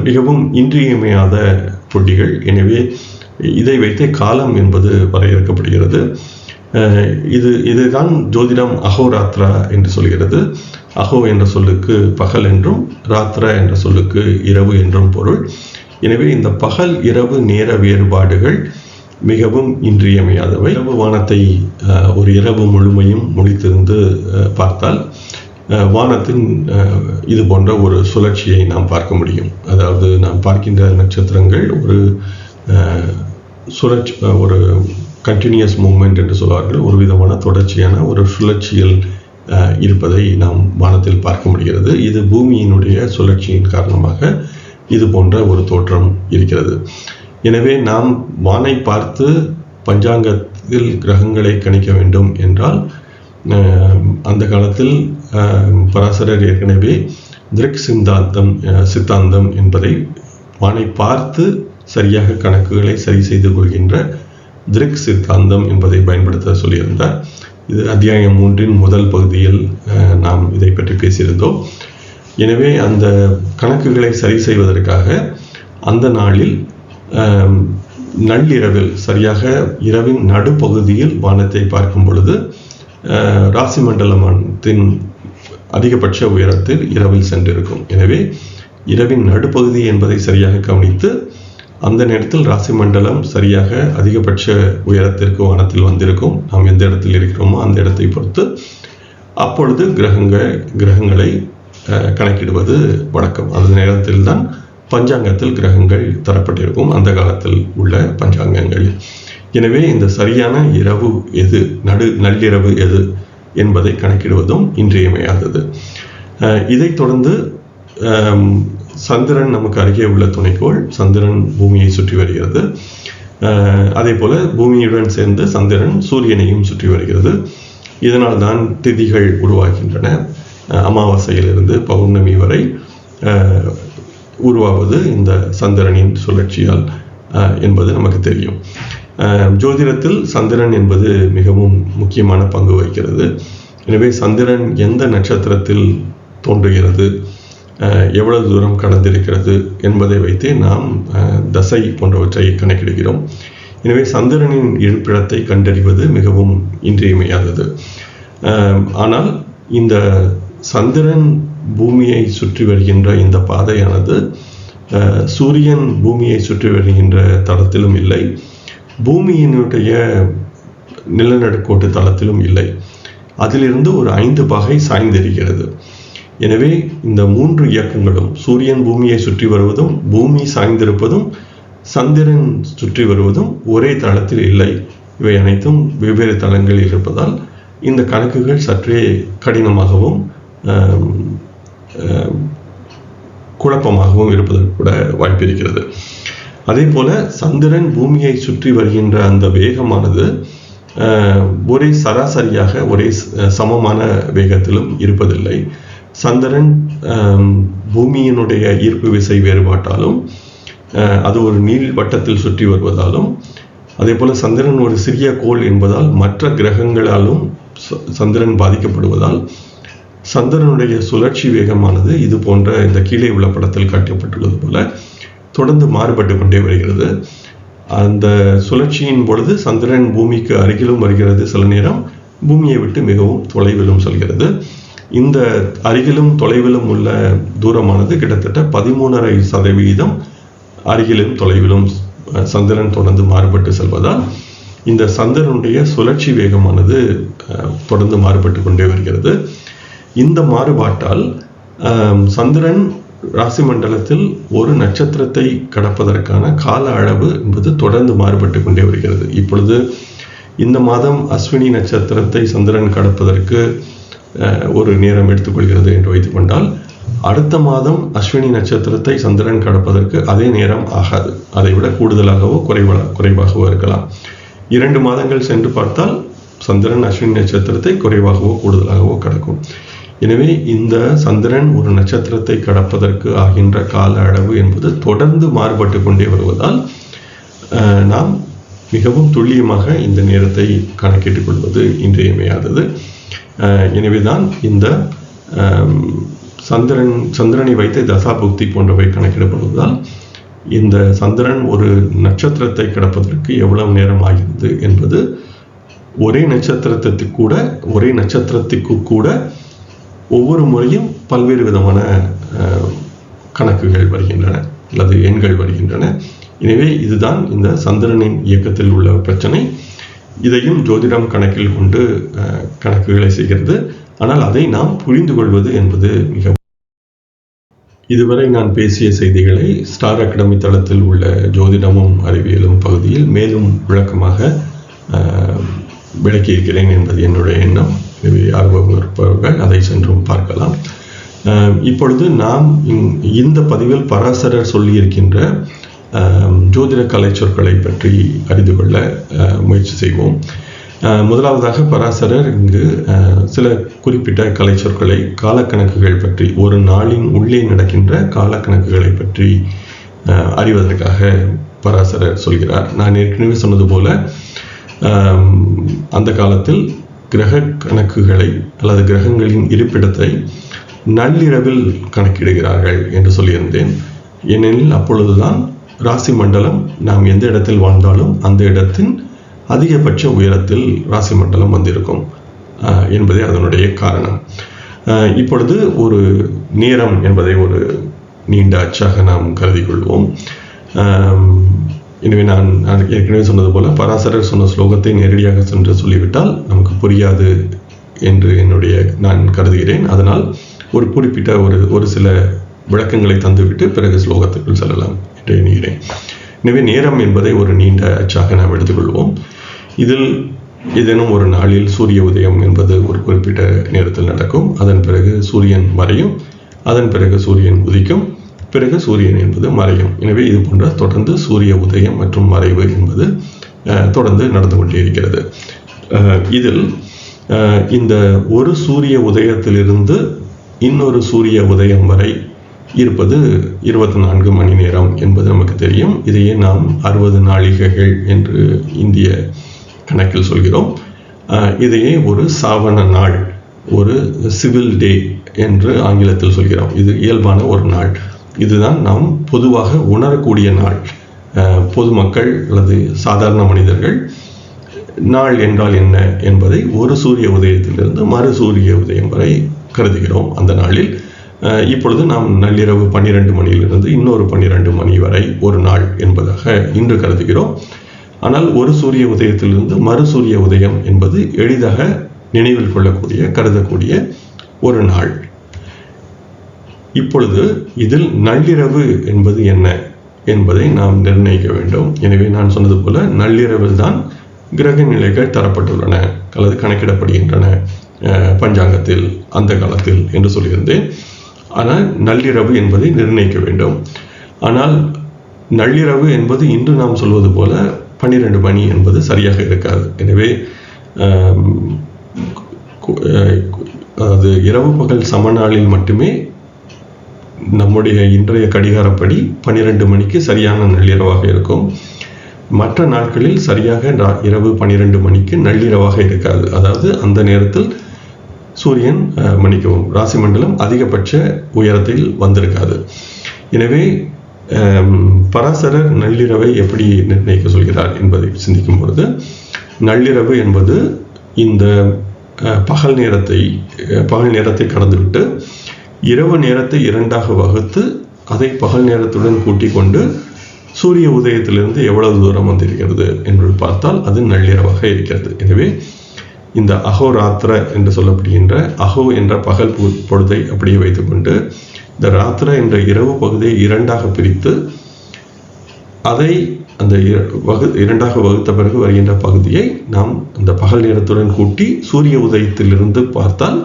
மிகவும் இன்றியமையாத புள்ளிகள். எனவே இதை வைத்தே காலம் என்பது வரையறுக்கப்படுகிறது. இதைதான் ஜோதிடம் அஹோராத்ரா என்று சொல்கிறது. அஹோ என்ற சொல்லுக்கு பகல் என்றும், ராத்ரா என்ற சொல்லுக்கு இரவு என்றும் பொருள். எனவே இந்த பகல் இரவு நேர வேறுபாடுகள் மிகவும் இன்றியமையாதவை. இரவு வானத்தை ஒரு இரவு முழுமையும் முழித்திருந்து பார்த்தால் வானத்தின் இது போன்ற ஒரு சுழற்சியை நாம் பார்க்க முடியும். அதாவது நாம் பார்க்கின்ற நட்சத்திரங்கள் ஒரு சுழற்சி, ஒரு கண்டினியூஸ் மூவ்மெண்ட் என்று சொல்வார்கள், ஒரு விதமான தொடர்ச்சியான ஒரு சுழற்சியில் இருப்பதை நாம் வானத்தில் பார்க்க முடிகிறது. இது பூமியினுடைய சுழற்சியின் காரணமாக இது போன்ற ஒரு தோற்றம் இருக்கிறது. எனவே நாம் வானை பார்த்து பஞ்சாங்கத்தில் கிரகங்களை கணிக்க வேண்டும் என்றால் அந்த காலத்தில் பராசரர் ஏற்கனவே திருக் சித்தாந்தம் என்பதை வானை பார்த்து சரியாக கணக்குகளை சரி செய்து கொள்கின்ற திருக் சித்தாந்தம் என்பதை பயன்படுத்த சொல்லியிருந்தார். இது அத்தியாயம் 3 முதல் பகுதியில் நாம் இதை பற்றி பேசியிருந்தோம். எனவே அந்த கணக்குகளை சரி செய்வதற்காக அந்த நாளில் நள்ளிரவில், சரியாக இரவின் நடுப்பகுதியில் வானத்தை பார்க்கும் பொழுது ராசி மண்டலத்தின் அதிகபட்ச உயரத்தில் இரவில் சென்றிருக்கும். எனவே இரவின் நடுப்பகுதி என்பதை சரியாக கவனித்து அந்த நேரத்தில் ராசி மண்டலம் சரியாக அதிகபட்ச உயரத்திற்கு வானத்தில் வந்திருக்கும். நாம் எந்த இடத்தில் இருக்கிறோமோ அந்த இடத்தை பொறுத்து அப்பொழுது கிரகங்களை கணக்கிடுவது வழக்கம். அந்த நேரத்தில் தான் பஞ்சாங்கத்தில் கிரகங்கள் தரப்பட்டிருக்கும், அந்த காலத்தில் உள்ள பஞ்சாங்கங்கள். எனவே இந்த சரியான இரவு எது, நள்ளிரவு எது என்பதை கணக்கிடுவதும் இன்றியமையாதது. இதைத் தொடர்ந்து சந்திரன் நமக்கு அருகே உள்ள துணைக்கோள். சந்திரன் பூமியை சுற்றி வருகிறது. அதே போல பூமியுடன் சேர்ந்து சந்திரன் சூரியனையும் சுற்றி வருகிறது. இதனால் தான் திதிகள் உருவாகின்றன. அமாவாசையிலிருந்து பௌர்ணமி வரை உருவாவது இந்த சந்திரனின் சுழற்சியால் என்பது நமக்கு தெரியும். ஜோதிடத்தில் சந்திரன் என்பது மிகவும் முக்கியமான பங்கு வகிக்கிறது. எனவே சந்திரன் எந்த நட்சத்திரத்தில் தோன்றுகிறது, எவ்வளவு தூரம் கடந்திருக்கிறது என்பதை வைத்தே நாம் தசை போன்றவற்றை கணக்கிடுகிறோம். எனவே சந்திரனின் இருப்பிடத்தை கண்டறிவது மிகவும் இன்றியமையாதது. ஆனால் இந்த சந்திரன் பூமியை சுற்றி வருகின்ற இந்த பாதையானது சூரியன் பூமியை சுற்றி வருகின்ற தளத்திலும் இல்லை, பூமியினுடைய நிலநடுக்கோட்டு தளத்திலும் இல்லை. அதிலிருந்து ஒரு 5 பகை சாய்ந்திருக்கிறது. எனவே இந்த 3 இயக்கங்களும், சூரியன் பூமியை சுற்றி வருவதும், பூமி சாய்ந்திருப்பதும், சந்திரன் சுற்றி வருவதும் ஒரே தளத்தில் இல்லை. இவை அனைத்தும் வெவ்வேறு தளங்களில் இருப்பதால் இந்த கணக்குகள் சற்றே கடினமாகவும் குழப்பமாகவும் இருப்பதற்கு கூட வாய்ப்பு இருக்கிறது. அதே போல சந்திரன் பூமியை சுற்றி வருகின்ற அந்த வேகமானது ஒரே சராசரியாக ஒரே சமமான வேகத்திலும் இருப்பதில்லை. சந்திரன் பூமியினுடைய ஈர்ப்பு விசை வேறுபாட்டாலும், அது ஒரு நீள் வட்டத்தில் சுற்றி வருவதாலும், அதே போல சந்திரன் ஒரு சிறிய கோள் என்பதால் மற்ற கிரகங்களாலும் சந்திரன் பாதிக்கப்படுவதால் சந்திரனுடைய சுழற்சி வேகமானது இது போன்ற இந்த கீழே உள்ள படத்தில் காட்டப்பட்டுள்ளது போல தொடர்ந்து மாறுபட்டு கொண்டே வருகிறது. அந்த சுழற்சியின் பொழுது சந்திரன் பூமிக்கு அருகிலும் வருகிறது, சில நேரம் பூமியை விட்டு மிகவும் தொலைவிலும் செல்கிறது. இந்த அருகிலும் தொலைவிலும் உள்ள தூரமானது கிட்டத்தட்ட 13.5% அருகிலும் தொலைவிலும் சந்திரன் தொடர்ந்து மாறுபட்டு செல்வதால் இந்த சந்திரனுடைய சுழற்சி வேகமானது தொடர்ந்து மாறுபட்டு கொண்டே வருகிறது. இந்த மாறுபாட்டால் சந்திரன் ராசி மண்டலத்தில் ஒரு நட்சத்திரத்தை கடப்பதற்கான கால அளவு என்பது தொடர்ந்து மாறுபட்டு கொண்டே வருகிறது. இப்பொழுது இந்த மாதம் அஸ்வினி நட்சத்திரத்தை சந்திரன் கடப்பதற்கு ஒரு நேரம் எடுத்துக்கொள்கிறது என்று வைத்துக்கொண்டால், அடுத்த மாதம் அஸ்வினி நட்சத்திரத்தை சந்திரன் கடப்பதற்கு அதே நேரம் ஆகாது. அதை விட கூடுதலாகவோ குறைவாகவோ இருக்கலாம். 2 மாதங்கள் சென்று பார்த்தால் சந்திரன் அஸ்வினி நட்சத்திரத்தை குறைவாகவோ கூடுதலாகவோ கடக்கும். எனவே இந்த சந்திரன் ஒரு நட்சத்திரத்தை கடப்பதற்கு ஆகின்ற கால அளவு என்பது தொடர்ந்து மாறுபட்டு கொண்டே வருவதால் நாம் மிகவும் துல்லியமாக இந்த நேரத்தை கணக்கிட்டுக் கொள்வது இன்றியமையாதது. எனவேதான் இந்த சந்திரனை வைத்து தசாபுக்தி போன்றவை கணக்கிடப்படுவதால் இந்த சந்திரன் ஒரு நட்சத்திரத்தை கிடப்பதற்கு எவ்வளவு நேரம் ஆகிறது என்பது ஒரே நட்சத்திரத்துக்கு கூட ஒவ்வொரு முறையும் பல்வேறு விதமான கணக்குகள் வருகின்றன அல்லது எண்கள் வருகின்றன. எனவே இதுதான் இந்த சந்திரனின் இயக்கத்தில் உள்ள பிரச்சனை. இதையும் ஜோதிடம் கணக்கில் கொண்டு கணக்குகளை செய்கிறது. ஆனால் அதை நாம் புரிந்து கொள்வது என்பது மிக. இதுவரை நான் பேசிய செய்திகளை ஸ்டார் அகாடமி தளத்தில் உள்ள ஜோதிடமும் அறிவியலும் பகுதியில் மேலும் விளக்கமாக விளக்கியிருக்கிறேன் என்பது என்னுடைய எண்ணம். எனவே ஆர்வம் இருப்பவர்கள் அதை சென்றும் பார்க்கலாம். இப்பொழுது நாம் இந்த பதிவில் பராசரர் சொல்லியிருக்கின்ற ஜோதிட கலைச்சொற்களை பற்றி அறிந்து கொள்ள முயற்சி செய்வோம். முதலாவதாக பராசரர் இங்கு சில குறிப்பிட்ட கலைச்சொற்களை, காலக்கணக்குகள் பற்றி, ஒரு நாளின் உள்ளே நடக்கின்ற காலக்கணக்குகளை பற்றி அறிவதற்காக பராசரர் சொல்கிறார். நான் ஏற்கனவே சொன்னது போல அந்த காலத்தில் கிரக கணக்குகளை அல்லது கிரகங்களின் இருப்பிடத்தை நள்ளிரவில் கணக்கிடுகிறார்கள் என்று சொல்லியிருந்தேன். ஏனெனில் அப்பொழுதுதான் ராசி மண்டலம் நாம் எந்த இடத்தில் வாழ்ந்தாலும் அந்த இடத்தின் அதிகபட்ச உயரத்தில் ராசி மண்டலம் வந்திருக்கும் என்பதே அதனுடைய காரணம். இப்பொழுது ஒரு நேரம் என்பதை ஒரு நீண்ட அச்சாக நாம் கருதி கொள்வோம். எனவே நான் ஏற்கனவே சொன்னது போல பராசரர் சொன்ன ஸ்லோகத்தை நேரடியாக சென்று சொல்லிவிட்டால் நமக்கு புரியாது என்று நான் கருதுகிறேன். அதனால் ஒரு குறிப்பிட்ட ஒரு சில விளக்கங்களை தந்துவிட்டு பிறகு ஸ்லோகத்துக்குள் செல்லலாம் என்று எண்ணுகிறேன். எனவே நேரம் என்பதை ஒரு நீண்ட அச்சாக நாம் எடுத்துக்கொள்வோம். இதில் ஏதேனும் ஒரு நாளில் சூரிய உதயம் என்பது ஒரு குறிப்பிட்ட நேரத்தில் நடக்கும். அதன் பிறகு சூரியன் மறையும், அதன் பிறகு சூரியன் உதிக்கும், பிறகு சூரியன் என்பது மறையும். எனவே இது போன்ற தொடர்ந்து சூரிய உதயம் மற்றும் மறைவு என்பது தொடர்ந்து நடந்து கொண்டே இருக்கிறது. இதில் இந்த ஒரு சூரிய உதயத்திலிருந்து இன்னொரு சூரிய உதயம் வரை இருப்பது 24 மணி நேரம் என்பது நமக்கு தெரியும். இதையே நாம் 60 நாழிகைகள் என்று இந்திய கணக்கில் சொல்கிறோம். இதையே ஒரு சாவண நாள், ஒரு சிவில் டே என்று ஆங்கிலத்தில் சொல்கிறோம். இது இயல்பான ஒரு நாள். இதுதான் நாம் பொதுவாக உணரக்கூடிய நாள். பொதுமக்கள் அல்லது சாதாரண மனிதர்கள் நாள் என்றால் என்ன என்பதை ஒரு சூரிய உதயத்திலிருந்து மறு சூரிய உதயம் வரை கருதுகிறோம். அந்த நாளில் இப்பொழுது நாம் நள்ளிரவு 12 மணியிலிருந்து இன்னொரு 12 மணி வரை ஒரு நாள் என்பதாக இன்று கருதுகிறோம். ஆனால் ஒரு சூரிய உதயத்திலிருந்து மறு சூரிய உதயம் என்பது எளிதாக நினைவில் கொள்ளக்கூடிய, கருதக்கூடிய ஒரு நாள். இப்பொழுது இதில் நள்ளிரவு என்பது என்ன என்பதை நாம் நிர்ணயிக்க வேண்டும். எனவே நான் சொன்னது போல நள்ளிரவில் தான் கிரக நிலைகள் தரப்பட்டுள்ளன அல்லது கணக்கிடப்படுகின்றன பஞ்சாங்கத்தில், அந்த காலத்தில் என்று சொல்லியிருந்தேன். ஆனால் நள்ளிரவு என்பதை நிர்ணயிக்க வேண்டும். ஆனால் நள்ளிரவு என்பது இன்று நாம் சொல்வது போல 12 மணி என்பது சரியாக இருக்காது. எனவே அது இரவு பகல் சமநாளில் மட்டுமே நம்முடைய இன்றைய கடிகாரப்படி 12 மணிக்கு சரியான நள்ளிரவாக இருக்கும். மற்ற நாட்களில் சரியாக இரவு 12 மணிக்கு நள்ளிரவாக இருக்காது. அதாவது அந்த நேரத்தில் சூரியன் மன்னிக்கவும் ராசி மண்டலம் அதிகபட்ச உயரத்தில் வந்திருக்காது. எனவே பராசரர் நள்ளிரவை எப்படி நிர்ணயிக்க சொல்கிறார் என்பதை சிந்திக்கும் பொழுது, நள்ளிரவு என்பது இந்த பகல் நேரத்தை கடந்துவிட்டு இரவு நேரத்தை 2ஆக வகுத்து அதை பகல் நேரத்துடன் கூட்டிக் கொண்டு சூரிய உதயத்திலிருந்து எவ்வளவு தூரம் வந்திருக்கிறது என்று பார்த்தால் அது நள்ளிரவாக இருக்கிறது. எனவே இந்த அகோராத்திர என்று சொல்லப்படுகின்ற அகோ என்ற பகல் பொழுதை அப்படியே வைத்துக்கொண்டு இந்த ராத்திர என்ற இரவு பகுதியை 2ஆக பிரித்து அதை அந்த 2ஆக வகுத்த பிறகு வருகின்ற பகுதியை நாம் அந்த பகல் நேரத்துடன் கூட்டி சூரிய உதயத்திலிருந்து பார்த்தால்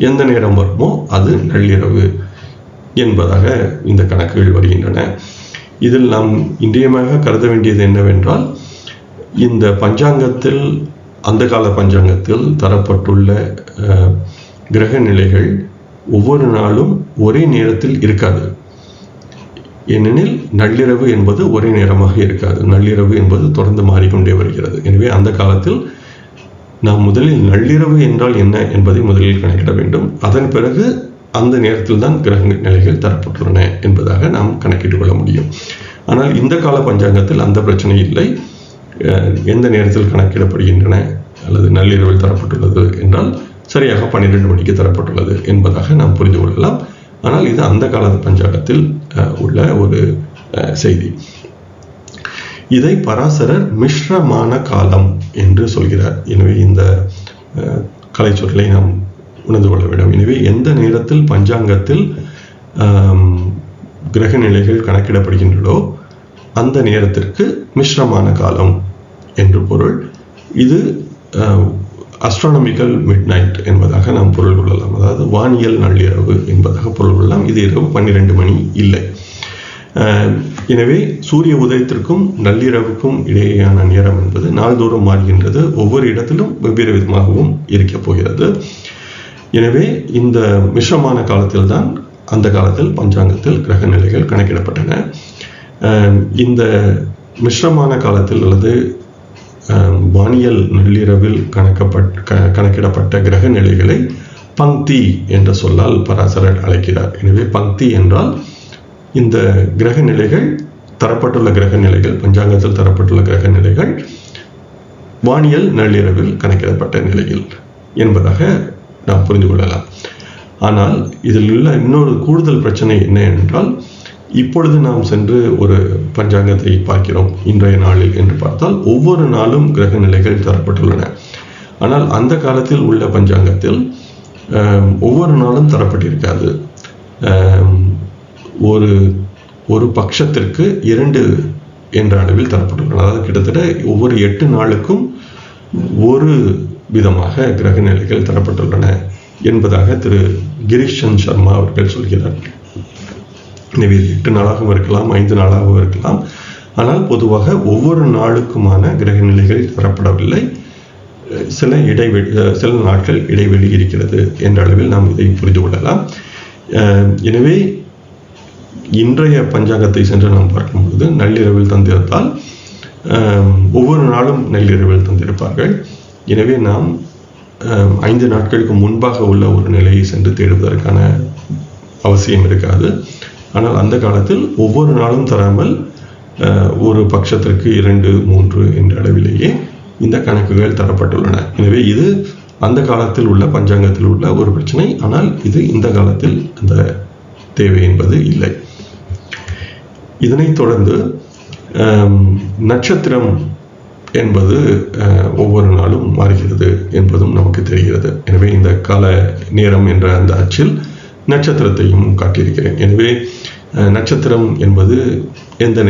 எந்த நேரம் வருமோ அது நள்ளிரவு என்பதாக இந்த கணக்குகள் வருகின்றன. இதில் நாம் இன்றியமையாக கருத வேண்டியது என்னவென்றால், இந்த பஞ்சாங்கத்தில், அந்த கால பஞ்சாங்கத்தில் தரப்பட்டுள்ள கிரக நிலைகள் ஒவ்வொரு நாளும் ஒரே நேரத்தில் இருக்காது. ஏனெனில் நள்ளிரவு என்பது ஒரே நேரமாக இருக்காது. நள்ளிரவு என்பது தொடர்ந்து மாறிக்கொண்டே வருகிறது. எனவே அந்த காலத்தில் நாம் முதலில் நள்ளிரவு என்றால் என்ன என்பதை முதலில் கணக்கிட வேண்டும். அதன் பிறகு அந்த நேரத்தில் தான் கிரக நிலைகள் தரப்பட்டுள்ளன என்பதாக நாம் கணக்கிட்டுக் கொள்ள முடியும். ஆனால் இந்த கால பஞ்சாங்கத்தில் அந்த பிரச்சனை இல்லை. எந்த நேரத்தில் கணக்கிடப்படுகின்றன அல்லது நள்ளிரவில் தரப்பட்டுள்ளது என்றால் சரியாக 12 மணிக்கு தரப்பட்டுள்ளது என்பதாக நாம் புரிந்து கொள்ளலாம். ஆனால் இது அந்த கால பஞ்சாங்கத்தில் உள்ள ஒரு செய்தி. இதை பராசரர் மிஸ்ரமான காலம் என்று சொல்கிறார். எனவே இந்த கலைச்சொல்லை நாம் உணர்ந்து கொள்ள வேண்டும். எனவே எந்த நேரத்தில் பஞ்சாங்கத்தில் கிரக நிலைகள் கணக்கிடப்படுகின்றனோ அந்த நேரத்திற்கு மிஸ்ரமான காலம் என்று பொருள். இது அஸ்ட்ரானமிக்கல் மிட் நைட் என்பதாக நாம் பொருள் கொள்ளலாம். அதாவது வானியல் நள்ளிரவு என்பதாக பொருள் கொள்ளலாம். இது இரவு 12 மணி இல்லை. எனவே சூரிய உதயத்திற்கும் நள்ளிரவுக்கும் இடையேயான நேரம் என்பது நாள்தோறும் மாறுகின்றது. ஒவ்வொரு இடத்திலும் வெவ்வேறு விதமாகவும் இருக்கப் போகிறது. எனவே இந்த மிஸ்ரமான காலத்தில் தான் அந்த காலத்தில் பஞ்சாங்கத்தில் கிரக நிலைகள் கணக்கிடப்பட்டன. இந்த மிஸ்ரமான காலத்தில் அல்லது வானியல் நள்ளிரவில் கணக்கிடப்பட்ட கிரக நிலைகளை பங்க்தி என்ற சொல்லால் பராசரர் அழைக்கிறார். எனவே பங்க்தி என்றால் இந்த கிரக நிலைகள் தரப்பட்டுள்ள கிரக நிலைகள், பஞ்சாங்கத்தில் தரப்பட்டுள்ள கிரக நிலைகள் வானியல் நள்ளிரவில் கணக்கிடப்பட்ட நிலையில் என்பதாக நாம் புரிந்து கொள்ளலாம். ஆனால் இதில் உள்ள இன்னொரு கூடுதல் பிரச்சனை என்ன என்றால், இப்பொழுது நாம் சென்று ஒரு பஞ்சாங்கத்தை பார்க்கிறோம் இன்றைய நாளில் என்று பார்த்தால் ஒவ்வொரு நாளும் கிரக நிலைகள் தரப்பட்டுள்ளன. ஆனால் அந்த காலத்தில் உள்ள பஞ்சாங்கத்தில் ஒவ்வொரு நாளும் தரப்பட்டிருக்காது. ஒரு பட்சத்திற்கு 2 என்ற அளவில் தரப்பட்டுள்ளன. அதாவது கிட்டத்தட்ட ஒவ்வொரு 8 நாளுக்கும் ஒரு விதமாக கிரக நிலைகள் தரப்பட்டுள்ளன என்பதாக திரு கிரீஷ் சந்த் சர்மா அவர்கள் சொல்கிறார். எனவே 8 நாளாகவும் இருக்கலாம், 5 நாளாகவும் இருக்கலாம். ஆனால் பொதுவாக ஒவ்வொரு நாளுக்குமான கிரக நிலைகள் தரப்படவில்லை. சில நாட்கள் இடைவெளி இருக்கிறது என்ற அளவில் நாம் இதை புரிந்து கொள்ளலாம். எனவே இன்றைய பஞ்சாங்கத்தை சென்று நாம் பார்க்கும்போது நள்ளிரவில் தந்திருந்தால் ஒவ்வொரு நாளும் நள்ளிரவில் தந்திருப்பார்கள். எனவே நாம் 5 நாட்களுக்கு முன்பாக உள்ள ஒரு நிலையை சென்று தேடுவதற்கான அவசியம் இருக்காது. ஆனால் அந்த காலத்தில் ஒவ்வொரு நாளும் தராமல் ஒரு பட்சத்திற்கு 2, 3 என்ற அளவிலேயே இந்த கணக்குகள் தரப்பட்டுள்ளன. எனவே இது அந்த காலத்தில் உள்ள பஞ்சாங்கத்தில் உள்ள ஒரு பிரச்சனை. ஆனால் இது இந்த காலத்தில் அந்த தேவை என்பது இல்லை. இதனைத் தொடர்ந்து நட்சத்திரம் என்பது ஒவ்வொரு நாளும் மாறுகிறது என்பதும் நமக்கு தெரிகிறது. எனவே இந்த கால நேரம் என்ற அந்த அச்சில் நட்சத்திரத்தையும் காட்டியிருக்கிறேன். எனவே நட்சத்திரம் என்பது எந்த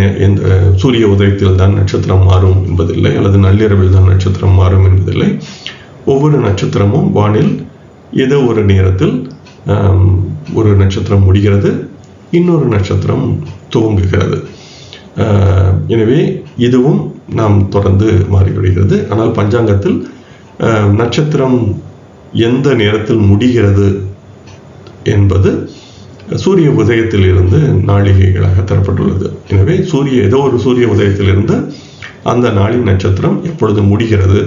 சூரிய உதயத்தில் தான் நட்சத்திரம் மாறும் என்பதில்லை, அல்லது நள்ளிரவில் தான் நட்சத்திரம் மாறும் என்பதில்லை. ஒவ்வொரு நட்சத்திரமும் வானில் ஏதோ ஒரு நேரத்தில் ஒரு நட்சத்திரம் முடிகிறது, இன்னொரு நட்சத்திரம் துவங்குகிறது. எனவே இதுவும் நாம் தொடர்ந்து மாறிவிடுகிறது. ஆனால் பஞ்சாங்கத்தில் நட்சத்திரம் எந்த நேரத்தில் முடிகிறது என்பது சூரிய உதயத்தில் இருந்து நாளிகைகளாக தரப்பட்டுள்ளது. எனவே ஏதோ ஒரு சூரிய உதயத்திலிருந்து அந்த நாளின் நட்சத்திரம் எப்பொழுது முடிகிறது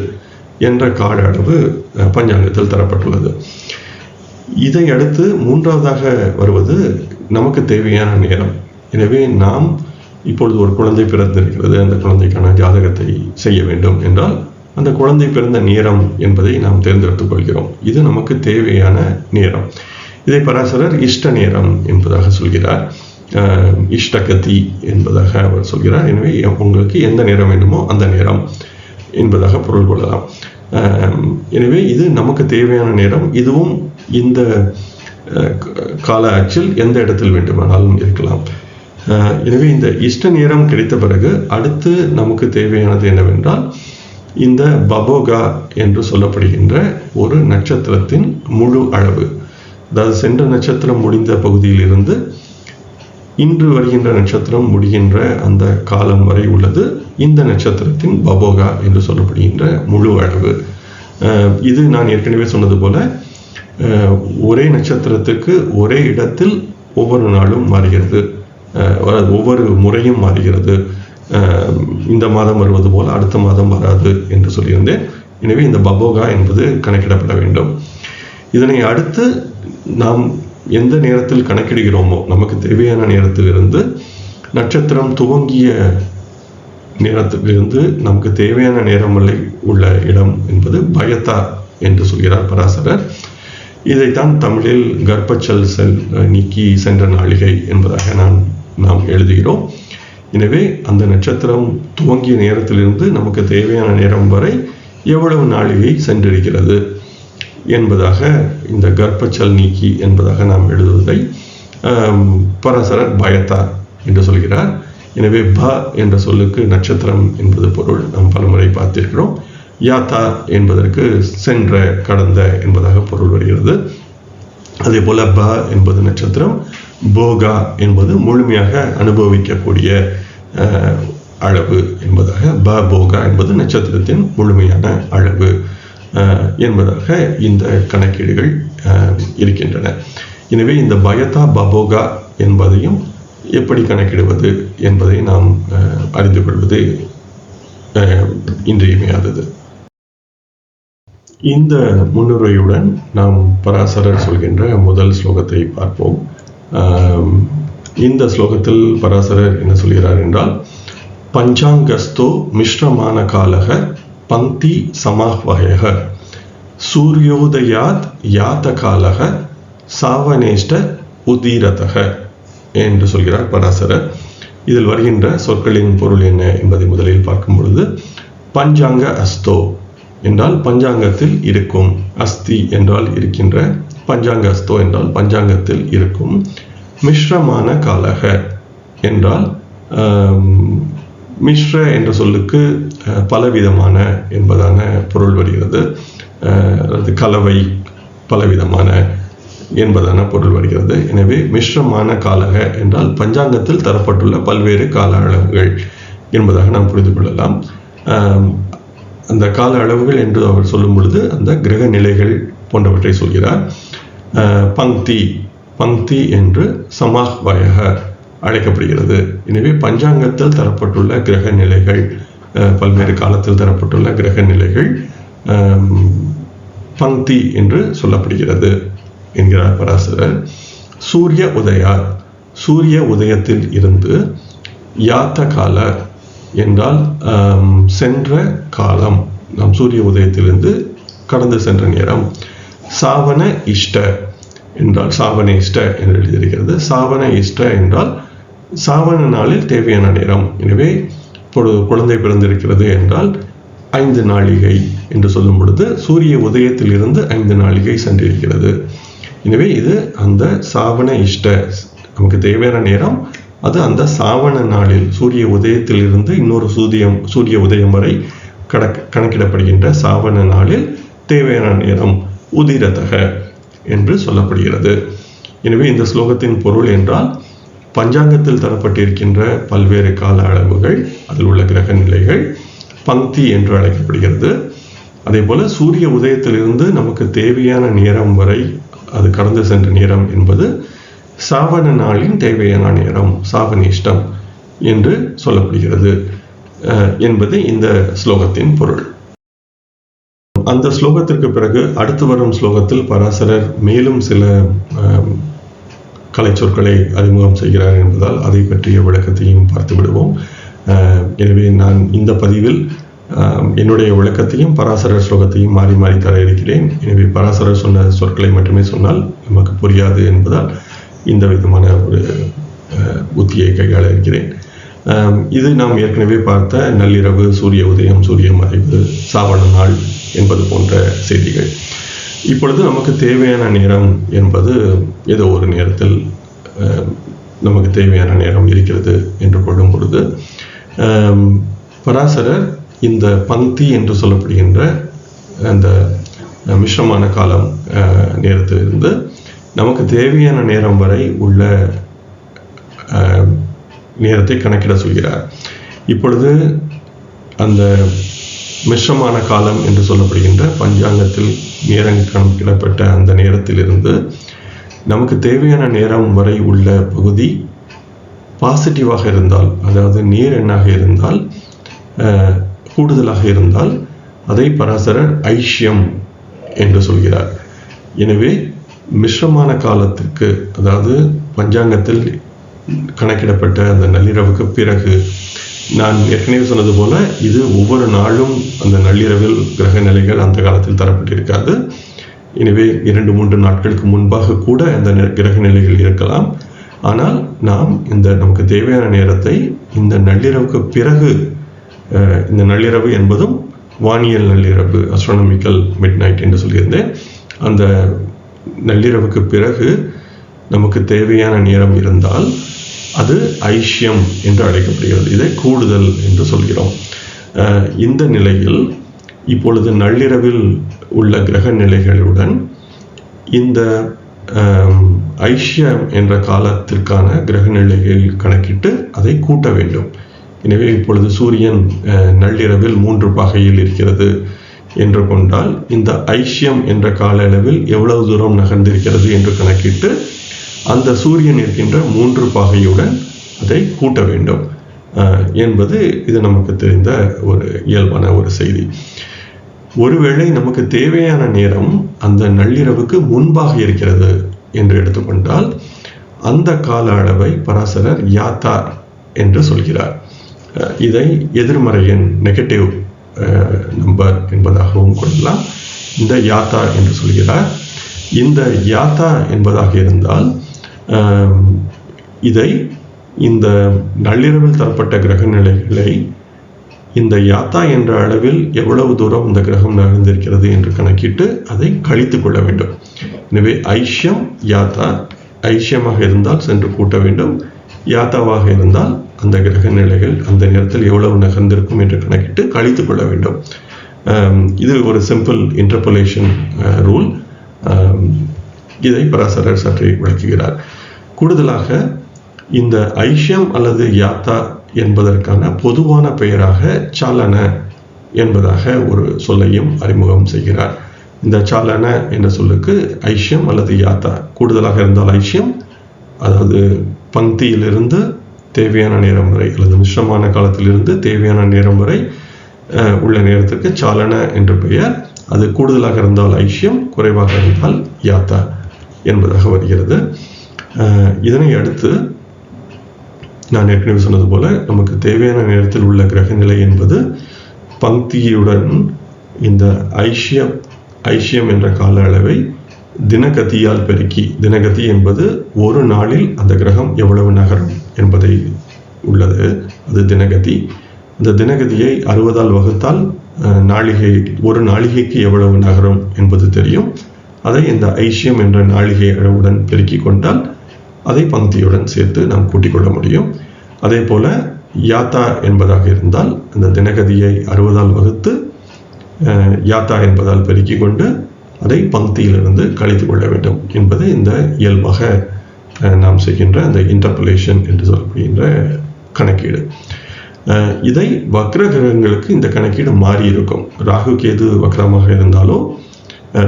என்ற கால அளவு பஞ்சாங்கத்தில் தரப்பட்டுள்ளது. இதை அடுத்து 3வதாக வருவது நமக்கு தேவையான நேரம். எனவே நாம் இப்பொழுது ஒரு குழந்தை பிறந்திருக்கிறது, அந்த குழந்தைக்கான ஜாதகத்தை செய்ய வேண்டும் என்றால் அந்த குழந்தை பிறந்த நேரம் என்பதை நாம் தேர்ந்தெடுத்துக் கொள்கிறோம். இது நமக்கு தேவையான நேரம். இதை பராசரர் இஷ்ட நேரம் என்பதாக சொல்கிறார். இஷ்டகதி என்பதாக அவர் சொல்கிறார். எனவே உங்களுக்கு எந்த நேரம் வேண்டுமோ அந்த நேரம் என்பதாக பொருள் கொள்ளலாம். எனவே இது நமக்கு தேவையான நேரம். இதுவும் இந்த கால அச்சில் எந்த இடத்தில் வேண்டுமானாலும் இருக்கலாம். எனவே இந்த இஷ்ட நேரம் கிடைத்த பிறகு அடுத்து நமக்கு தேவையானது என்னவென்றால், இந்த பபோகா என்று சொல்லப்படுகின்ற ஒரு நட்சத்திரத்தின் முழு அளவு, அதாவது சென்ற நட்சத்திரம் முடிந்த பகுதியில் இருந்து இன்று வருகின்ற நட்சத்திரம் முடிகின்ற அந்த காலம் வரை உள்ளது இந்த நட்சத்திரத்தின் பபோகா என்று சொல்லப்படுகின்ற முழு அளவு. இது நான் ஏற்கனவே சொன்னது போல ஒரே நட்சத்திரத்துக்கு ஒரே இடத்தில் ஒவ்வொரு நாளும் மாறுகிறது, ஒவ்வொரு முறையும் மாறுகிறது. இந்த மாதம் வருவது போல அடுத்த மாதம் வராது என்று சொல்லியிருந்தேன். எனவே இந்த பபோகா என்பது கணக்கிடப்பட வேண்டும். இதனை அடுத்து நாம் எந்த நேரத்தில் கணக்கிடுகிறோமோ, நமக்கு தேவையான நேரத்தில் இருந்து நட்சத்திரம் துவங்கிய நேரத்திலிருந்து நமக்கு தேவையான நேரம் வரை உள்ள இடம் என்பது பயத்தா என்று சொல்கிறார் பராசரர். இதைத்தான் தமிழில் கர்ப்பச்சல் நீக்கி சென்ற நாளிகை என்பதாக நாம் எழுதுகிறோம். எனவே அந்த நட்சத்திரம் துவங்கிய நேரத்திலிருந்து நமக்கு தேவையான நேரம் வரை எவ்வளவு நாளிகை சென்றிருக்கிறது என்பதாக இந்த கர்ப்பச்சல் நீக்கி என்பதாக நாம் எழுதுவதை பராசரர் பயத்தா என்று சொல்கிறார். எனவே ப என்ற சொல்லுக்கு நட்சத்திரம் என்பது பொருள் நாம் பலமுறை பார்த்திருக்கிறோம். யாத்தா என்பதற்கு சென்ற, கடந்த என்பதாக பொருள் வருகிறது. அதே போல ப என்பது நட்சத்திரம், போகா என்பது முழுமையாக அனுபவிக்கக்கூடிய அளவு என்பதாக, ப போகா என்பது நட்சத்திரத்தின் முழுமையான அளவு என்பதாக இந்த கணக்கீடுகள் இருக்கின்றன. எனவே இந்த பயத்தா பபோகா என்பதையும் எப்படி கணக்கிடுவது என்பதை நாம் அறிந்து கொள்வது இன்றியமையாதது. இந்த முன்னுரையுடன் நாம் பராசரர் சொல்கின்ற முதல் ஸ்லோகத்தை பார்ப்போம். இந்த ஸ்லோகத்தில் பராசரர் என்ன சொல்கிறார் என்றால், பஞ்சாங்கஸ்தோ மிஸ்ரமான காலக பங்கி சமாஹ்வயக சூரியோதயாத் யாத்த காலக சாவனேஷ்ட உதீரதக என்று சொல்கிறார் பராசரர். இதில் வருகின்ற சொற்களின் பொருள் என்ன என்பதை முதலில் பார்க்கும் பொழுது, பஞ்சாங்க அஸ்தோ என்றால் பஞ்சாங்கத்தில் இருக்கும், அஸ்தி என்றால் இருக்கின்ற, பஞ்சாங்க அஸ்தோ என்றால் பஞ்சாங்கத்தில் இருக்கும், மிஸ்ரமான காலக என்றால் மிஸ்ர என்ற சொல்லுக்கு பலவிதமான என்பதான பொருள் வருகிறது. அது கலவை, பலவிதமான என்பதான பொருள் வருகிறது. எனவே மிஸ்ரமான காலக என்றால் பஞ்சாங்கத்தில் தரப்பட்டுள்ள பல்வேறு கால அளவுகள் என்பதாக நாம் புரிந்து கொள்ளலாம். அந்த கால அளவுகள் என்று அவர் சொல்லும் பொழுது அந்த கிரக நிலைகள் போன்றவற்றை சொல்கிறார். பங்கி என்று சமாஹ்வயக அழைக்கப்படுகிறது. எனவே பஞ்சாங்கத்தில் தரப்பட்டுள்ள கிரக நிலைகள், பல்வேறு காலத்தில் தரப்பட்டுள்ள கிரக நிலைகள் பங்கி என்று சொல்லப்படுகிறது என்கிறார் பராசரர். சூரிய உதயார், சூரிய உதயத்தில் இருந்து, யாத்த கால என்றால் சென்ற காலம், நாம் சூரிய உதயத்திலிருந்து கடந்து சென்ற நேரம். சாவன இஷ்ட என்றால், சாவன இஷ்ட என்று எழுதியிருக்கிறது. சாவன இஷ்ட என்றால் சாவன நாளில் தேவையான நேரம். எனவே இப்பொழுது குழந்தை பிறந்திருக்கிறது என்றால் 5 நாளிகை என்று சொல்லும் பொழுது சூரிய உதயத்தில் இருந்து 5 நாளிகை சென்றிருக்கிறது. எனவே இது அந்த சாவன இஷ்ட, நமக்கு தேவையான நேரம் அது அந்த சாவன நாளில், சூரிய உதயத்தில் இருந்து இன்னொரு சூரிய உதயம் வரை கணக்கிடப்படுகின்ற சாவன நாளில் தேவையான நேரம் உதிரதக என்று சொல்லப்படுகிறது. எனவே இந்த ஸ்லோகத்தின் பொருள் என்றால், பஞ்சாங்கத்தில் தரப்பட்டிருக்கின்ற பல்வேறு கால அளவுகள், அதில் உள்ள கிரக நிலைகள் பங்கி என்று அழைக்கப்படுகிறது. அதே போல சூரிய உதயத்திலிருந்து நமக்கு தேவையான நேரம் வரை அது கடந்து சென்ற நேரம் என்பது சாவன நாளின் தேவையான நேரம், சாவனிஷ்டம் என்று சொல்லப்படுகிறது என்பது இந்த ஸ்லோகத்தின் பொருள். அந்த ஸ்லோகத்திற்கு பிறகு அடுத்து வரும் ஸ்லோகத்தில் பராசரர் மேலும் சில கலை சொற்களை அறிமுகம் செய்கிறார் என்பதால் அதை பற்றிய விளக்கத்தையும் பார்த்து விடுவோம். எனவே நான் இந்த பதிவில் என்னுடைய விளக்கத்தையும் பராசரர் ஸ்லோகத்தையும் மாறி மாறி தர இருக்கிறேன். எனவே பராசரர் சொன்ன சொற்களை மட்டுமே சொன்னால் நமக்கு புரியாது என்பதால் இந்த விதமான ஒரு உத்தியை கையாள இருக்கிறேன். இது நாம் ஏற்கனவே பார்த்த நள்ளிரவு, சூரிய உதயம், சூரிய மறைவு, சாவண நாள் என்பது போன்ற செய்திகள். இப்பொழுது நமக்கு தேவையான நேரம் என்பது ஏதோ ஒரு நேரத்தில் நமக்கு தேவையான நேரம் இருக்கிறது என்று கொள்ளும் பொழுது, பராசரர் இந்த பங்கி என்று சொல்லப்படுகின்ற அந்த மிஸ்ரமான காலம் நேரத்திலிருந்து நமக்கு தேவையான நேரம் வரை உள்ள நேரத்தை கணக்கிட சொல்கிறார். இப்பொழுது அந்த மிஸ்ரமான காலம் என்று சொல்லப்படுகின்ற பஞ்சாங்கத்தில் நேரம் கணக்கிடப்பட்ட அந்த நேரத்திலிருந்து நமக்கு தேவையான நேரம் வரை உள்ள பகுதி பாசிட்டிவாக இருந்தால், அதாவது நேர் எண்ணாக இருந்தால், கூடுதலாக இருந்தால் அதை பராசரர் ஐஷ்யம் என்று சொல்கிறார். எனவே மிஸ்ரமான காலத்திற்கு, அதாவது பஞ்சாங்கத்தில் கணக்கிடப்பட்ட அந்த நள்ளிரவுக்கு பிறகு, நான் ஏற்கனவே சொன்னது போல இது ஒவ்வொரு நாளும் அந்த நள்ளிரவில் கிரக நிலைகள் அந்த காலத்தில் தரப்பட்டிருக்காது. எனவே 2-3 நாட்களுக்கு முன்பாக கூட அந்த கிரக நிலைகள் இருக்கலாம். ஆனால் நாம் நமக்கு தேவையான நேரத்தை இந்த நள்ளிரவுக்கு பிறகு, இந்த நள்ளிரவு என்பதும் வானியல் நள்ளிரவு, அஸ்ட்ரானமிக்கல் மிட் நைட் என்று சொல்லியிருந்தேன், அந்த நள்ளிரவுக்கு பிறகு நமக்கு தேவையான நேரம் இருந்தால் அது ஐஷ்யம் என்று அழைக்கப்படுகிறது. இதை கூடுதல் என்று சொல்கிறோம். இந்த நிலையில் இப்பொழுது நள்ளிரவில் உள்ள கிரக நிலைகளுடன் இந்த ஐஷ்யம் என்ற காலத்திற்கான கிரக நிலைகள் கணக்கிட்டு அதை கூட்ட வேண்டும். எனவே இப்பொழுது சூரியன் நள்ளிரவில் 3 பாகையில் இருக்கிறது என்று கொண்டால், இந்த ஐஷ்யம் என்ற கால அளவில் எவ்வளவு தூரம் நகர்ந்திருக்கிறது என்று கணக்கிட்டு அந்த சூரியன் இருக்கின்ற 3 பாகையுடன் அதை கூட்ட வேண்டும் என்பது இது நமக்கு தெரிந்த ஒரு இயல்பான ஒரு செய்தி. ஒருவேளை நமக்கு தேவையான நேரம் அந்த நள்ளிரவுக்கு முன்பாக இருக்கிறது என்று எடுத்துக்கொண்டால், அந்த கால அளவை பராசரர் யாத்தா என்று சொல்கிறார். இதை எதிர்மறை எண், நெகட்டிவ் நம்பர் என்பதாகவும் கொள்ளலாம். இந்த யாத்தா என்று சொல்கிறார். இந்த யாத்தா என்பதாக இருந்தால், இதை இந்த நள்ளிரவில் தரப்பட்ட கிரக நிலைகளை இந்த யாத்தா என்ற அளவில் எவ்வளவு தூரம் இந்த கிரகம் நகர்ந்திருக்கிறது என்று கணக்கிட்டு அதை கழித்து கொள்ள வேண்டும். எனவே ஐஷ்யம் யாத்தா, ஐஷ்யமாக இருந்தால் சென்று கூட்ட வேண்டும், யாத்தாவாக இருந்தால் அந்த கிரக நிலைகள் அந்த நேரத்தில் எவ்வளவு நகர்ந்திருக்கும் என்று கணக்கிட்டு கழித்து கொள்ள வேண்டும். இது ஒரு சிம்பிள் இன்டர்போலேஷன் ரூல். இதை பராசரர் சற்றே விளக்குகிறார். கூடுதலாக இந்த ஐஷ்யம் அல்லது யாத்தா என்பதற்கான பொதுவான பெயராக சாலன என்பதாக ஒரு சொல்லையும் அறிமுகம் செய்கிறார். இந்த சாலன என்ற சொல்லுக்கு ஐஷ்யம் அல்லது யாத்தா, கூடுதலாக இருந்தால் ஐஷ்யம், அதாவது பங்கியிலிருந்து தேவையான நேரம் வரை அல்லது மிஸ்ரமான காலத்திலிருந்து தேவையான நேரம் வரை உள்ள நேரத்திற்கு சாலன என்று பெயர். அது கூடுதலாக இருந்தால் ஐஷ்யம், குறைவாக இருந்தால் யாத்தா என்பதாக வருகிறது. இதனை அடுத்து நான் ஏற்கனவே சொன்னது போல நமக்கு தேவையான நேரத்தில் உள்ள கிரக நிலை என்பது பங்கியுடன் இந்த ஐஷ்யம் என்ற கால அளவை தினகதியால் பெருக்கி, தினகதி என்பது ஒரு நாளில் அந்த கிரகம் எவ்வளவு நகரும் என்பதை உள்ளது, அது தினகதி. அந்த தினகதியை 60ஆல் வகுத்தால் நாளிகை, ஒரு நாளிகைக்கு எவ்வளவு நகரும் என்பது தெரியும். அதை இந்த ஐஷ்யம் என்ற நாளிகை அளவுடன் பெருக்கி கொண்டால் அதை பங்கியுடன் சேர்த்து நாம் கூட்டிக் கொள்ள முடியும். அதே போல யாத்தா என்பதாக இருந்தால் அந்த தினகதியை 60ஆல் வகுத்து யாத்தா என்பதால் பெருக்கி கொண்டு அதை பங்கியிலிருந்து கழித்து கொள்ள வேண்டும் என்பது இந்த இயல்பாக நாம் செய்கின்ற அந்த இன்டர்போலேஷன் என்று சொல்லப்படுகின்ற கணக்கீடு. இதை வக்ர கிரகங்களுக்கு இந்த கணக்கீடு மாறி இருக்கும். ராகு கேது வக்ரமாக இருந்தாலோ,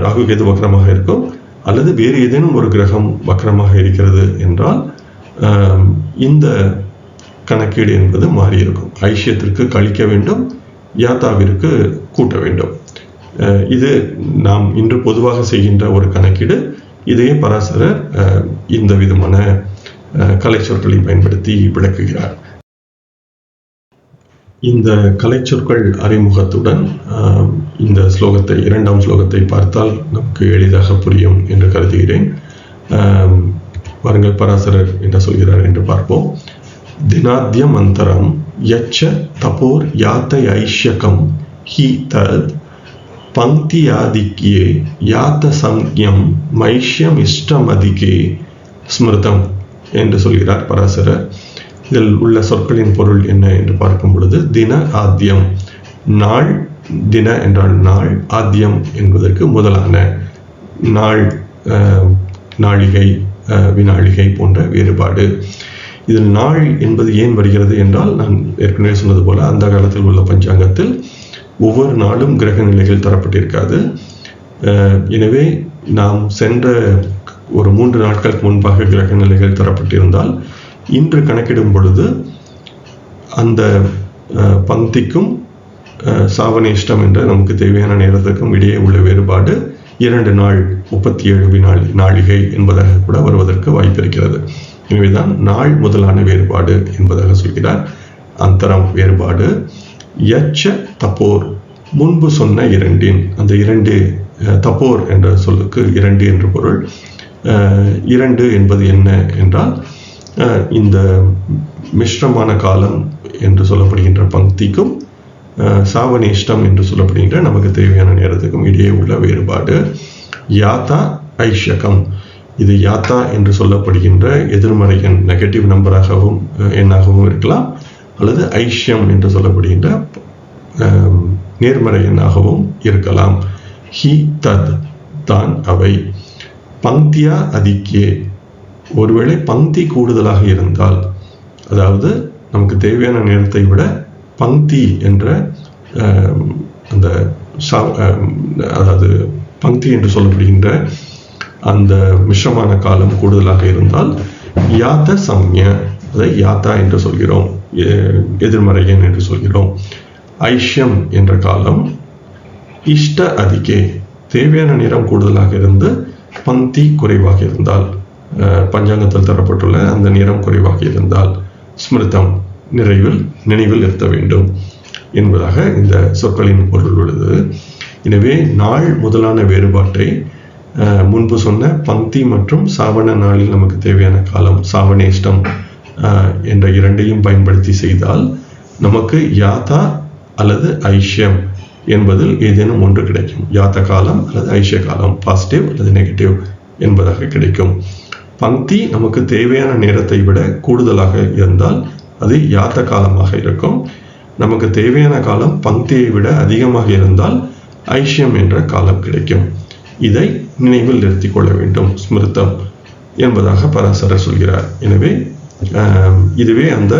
ராகு கேது வக்ரமாக இருக்கும், அல்லது வேறு ஏதேனும் ஒரு கிரகம் வக்ரமாக இருக்கிறது என்றால் இந்த கணக்கீடு என்பது மாறி இருக்கும். ஐஷ்யத்திற்கு கழிக்க வேண்டும், யாத்தாவிற்கு கூட்ட வேண்டும். இது நாம் இன்று பொதுவாக செய்கின்ற ஒரு கணக்கீடு. இதையே பராசரர் இந்த விதமான கலைச்சொற்களை பயன்படுத்தி விளக்குகிறார். இந்த கலைச்சொற்கள் அறிமுகத்துடன் இந்த ஸ்லோகத்தை, 2ஆம் ஸ்லோகத்தை பார்த்தால் நமக்கு எளிதாக புரியும் என்று கருதுகிறேன். வாருங்கள் பராசரர் என்ன சொல்கிறார் என்று பார்ப்போம். தினாத்யம் அந்தரம் யச்ச தபோர் யாத்தை ஐஷ்யகம் ஹி தத் பங்கியாதிக்யே யாத்த சம்யம் மைஷ்யம் இஷ்டமதிகே ஸ்மிருதம் என்று சொல்கிறார் பராசரர். இதில் உள்ள சொற்களின் பொருள் என்ன என்று பார்க்கும் பொழுது, தின ஆத்தியம், நாள், தின என்றால் நாள், ஆத்தியம் என்பதற்கு முதலான நாள், நாளிகை, வினாளிகை போன்ற வேறுபாடு. இதில் நாள் என்பது ஏன் வருகிறது என்றால், நான் ஏற்கனவே சொன்னது போல அந்த காலத்தில் உள்ள பஞ்சாங்கத்தில் ஒவ்வொரு நாளும் கிரக நிலைகள் தரப்பட்டிருக்காது. எனவே நாம் சென்ற ஒரு 3 நாட்களுக்கு முன்பாக கிரக நிலைகள் தரப்பட்டிருந்தால் இன்று கணக்கிடும் பொழுது அந்த பங்கிக்கும் சாவனேஷ்டம் என்ற நமக்கு தேவையான நேரத்திற்கும் இடையே உள்ள வேறுபாடு 2 நாள் 37 நாளிகை என்பதாக கூட வருவதற்கு வாய்ப்பு இருக்கிறது. எனவேதான் நாள் முதலான வேறுபாடு என்பதாக சொல்கிறார். அந்தரம் வேறுபாடு. யச்ச தப்போர், முன்பு சொன்ன இரண்டின், அந்த இரண்டு, தப்போர் என்ற சொல்லுக்கு இரண்டு என்று பொருள். இரண்டு என்பது என்ன என்றால், இந்த மிஸ்ரமான காலம் என்று சொல்லப்படுகின்ற பங்கிக்கும் சாவனேஷ்டம் என்று சொல்லப்படுகின்ற நமக்கு தேவையான நேரத்துக்கும் இடையே உள்ள வேறுபாடு. யாத்தா ஐஷ்யகம், இது யாத்தா என்று சொல்லப்படுகின்ற எதிர்மறை எண், நெகட்டிவ் நம்பராகவும் எண்ணாகவும் இருக்கலாம், அல்லது ஐஷ்யம் என்று சொல்லப்படுகின்ற நேர்மறை எண்ணாகவும் இருக்கலாம். ஹி தத், தான் அவை. பங்கியா அதிக்கே, ஒருவேளை பங்கி கூடுதலாக இருந்தால், அதாவது நமக்கு தேவையான நேரத்தை விட பங்கி என்ற அந்த அதாவது பங்கி என்று சொல்லப்படுகின்ற அந்த மிஸ்ரமான காலம் கூடுதலாக இருந்தால் யாத்த சம்ய, அதை யாத்தா என்று சொல்கிறோம், எதிர்மறை எண் என்று சொல்கிறோம். ஐஷ்யம் என்ற காலம் இஷ்ட அதிகே, தேவையான நேரம் கூடுதலாக இருந்து பங்கி குறைவாக இருந்தால், பஞ்சாங்கத்தில் தரப்பட்டுள்ள அந்த நேரம் குறைவாக இருந்தால் ஸ்மிருதம், நினைவில் இருத்த வேண்டும் என்பதாக இந்த சொற்களின் பொருள் உள்ளது. எனவே நாள் முதலான வேறுபாட்டை முன்பு சொன்ன பங்கி மற்றும் சாவண நாளில் நமக்கு தேவையான காலம் சாவனேஷ்டம் என்ற இரண்டையும் பயன்படுத்தி செய்தால் நமக்கு யாத்தா அல்லது ஐஷ்யம் என்பதில் ஏதேனும் ஒன்று கிடைக்கும். யாத்த காலம் அல்லது ஐஷ்ய காலம், பாசிட்டிவ் அல்லது நெகட்டிவ் என்பதாக கிடைக்கும். பங்கி நமக்கு தேவையான நேரத்தை விட கூடுதலாக இருந்தால் அது யாத்த காலமாக இருக்கும். நமக்கு தேவையான காலம் பங்கியை விட அதிகமாக இருந்தால் ஐஷ்யம் என்ற காலம் கிடைக்கும். இதை நினைவில் நிறுத்திக் கொள்ள வேண்டும், ஸ்மிருதம் என்பதாக பராசரர் சொல்கிறார். எனவே இதுவே அந்த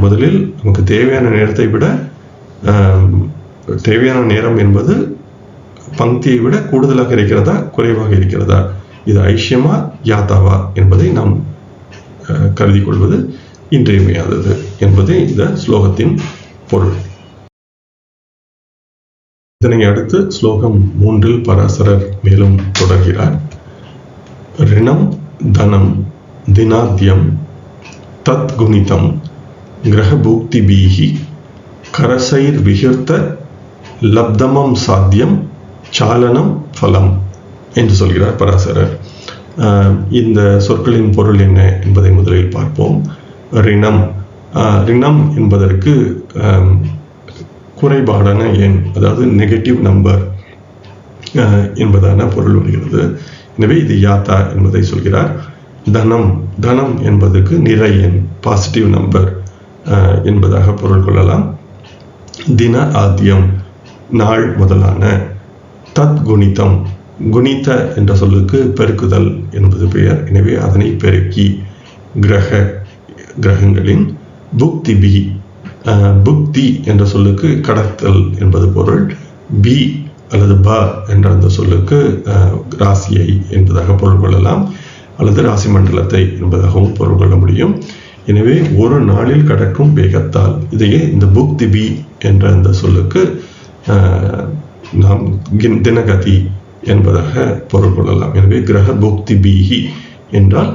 முதலில் நமக்கு தேவையான நேரத்தை விட தேவையான நேரம் என்பது பங்கியை விட கூடுதலாக இருக்கிறதா குறைவாக இருக்கிறதா, இது ஐஷ்யமா யாத்தாவா என்பதை நாம் கருதி கொள்வது இன்றியமையாதது என்பதே இந்த ஸ்லோகத்தின் பொருள். இதனை அடுத்து ஸ்லோகம் 3 பராசரர் மேலும் தொடர்கிறார். ரிணம் தனம் தினாத்யம் தத் குணிதம் கிரகபூக்தி பீஹி கரசைர் விகிர்த்த லப்தமம் சாத்தியம் சாலனம் பலம் என்று சொல்கிறார் பராசரர். இந்த சொற்களின் பொருள் என்ன என்பதை முதலில் பார்ப்போம். ரிணம், ரிணம் என்பதற்கு குறைபாடான எண், அதாவது நெகட்டிவ் நம்பர் என்பதான பொருள் வருகிறது. எனவே இது யாத்தா என்பதை சொல்கிறார். தனம், தனம் என்பதற்கு நிறை எண், பாசிட்டிவ் நம்பர் என்பதாக பொருள் கொள்ளலாம். தின ஆத்தியம், நாள் முதலான. தத் குணிதம், குணித என்ற சொல்லுக்கு பெருக்குதல் என்பது பெயர். எனவே அதனை பெருக்கி. கிரகங்களின். புக்தி பி, புக்தி என்ற சொல்லுக்கு கடத்தல் என்பது பொருள். பி அல்லது ப என்ற அந்த சொல்லுக்கு ராசியை என்பதாக பொருள் கொள்ளலாம், அல்லது ராசி மண்டலத்தை என்பதாகவும் பொருள் கொள்ள முடியும். எனவே ஒரு நாளில் கடக்கும் வேகத்தால், இதையே இந்த புக்தி பி என்ற அந்த சொல்லுக்கு நாம் தினகதி என்பதாக பொருள் கொள்ளலாம். எனவே கிரக புக்தி பீஹி என்றால்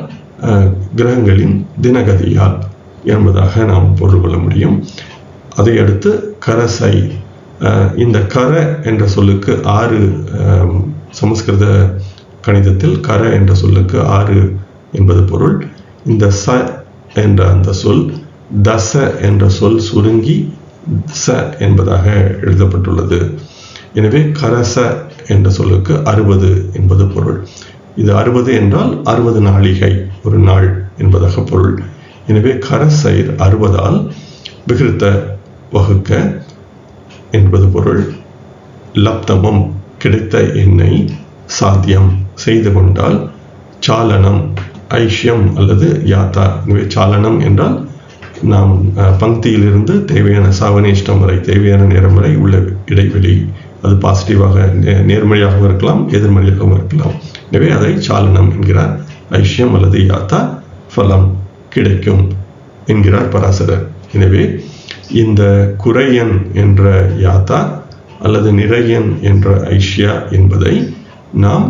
கிரகங்களின் தினகதியால் என்பதாக நாம் பொருள் கொள்ள முடியும். அதை அடுத்து கரசை. இந்த கர என்ற சொல்லுக்கு 6, சமஸ்கிருத கணிதத்தில் கர என்ற சொல்லுக்கு 6 என்பது பொருள். இந்த ச என்ற அந்த சொல் தச என்ற சொல் சுருங்கி ச என்பதாக எழுதப்பட்டுள்ளது. எனவே கரச என்ற சொல்லுக்கு 60 என்பது பொருள். இது 60 என்றால் 60 நாளிகை, ஒரு நாள் என்பதாக பொருள். எனவே கரசைர் 60ஆல் விகிருத்த வகுக்க என்பது பொருள். லப்தமம் கிடைத்த எண்ணெய், சாத்தியம் செய்து கொண்டால், சாலனம் ஐஷ்யம் அல்லது யாத்தா. எனவே சாலனம் என்றால் நாம் பங்கியிலிருந்து தேவையான சாவனேஷ்டம் வரை, தேவையான நேரம் வரை உள்ள இடைவெளி, அது பாசிட்டிவாக நேர்மறையாகவும் இருக்கலாம், எதிர்மறையாகவும் இருக்கலாம். எனவே அதை சாலனம் என்கிறார். ஐஷ்யம் அல்லது யாத்தா பலம் கிடைக்கும் என்கிறார் பராசரர். எனவே இந்த குறையன் என்ற யாத்தா அல்லது நிறையன் என்ற ஐஷ்யா என்பதை நாம்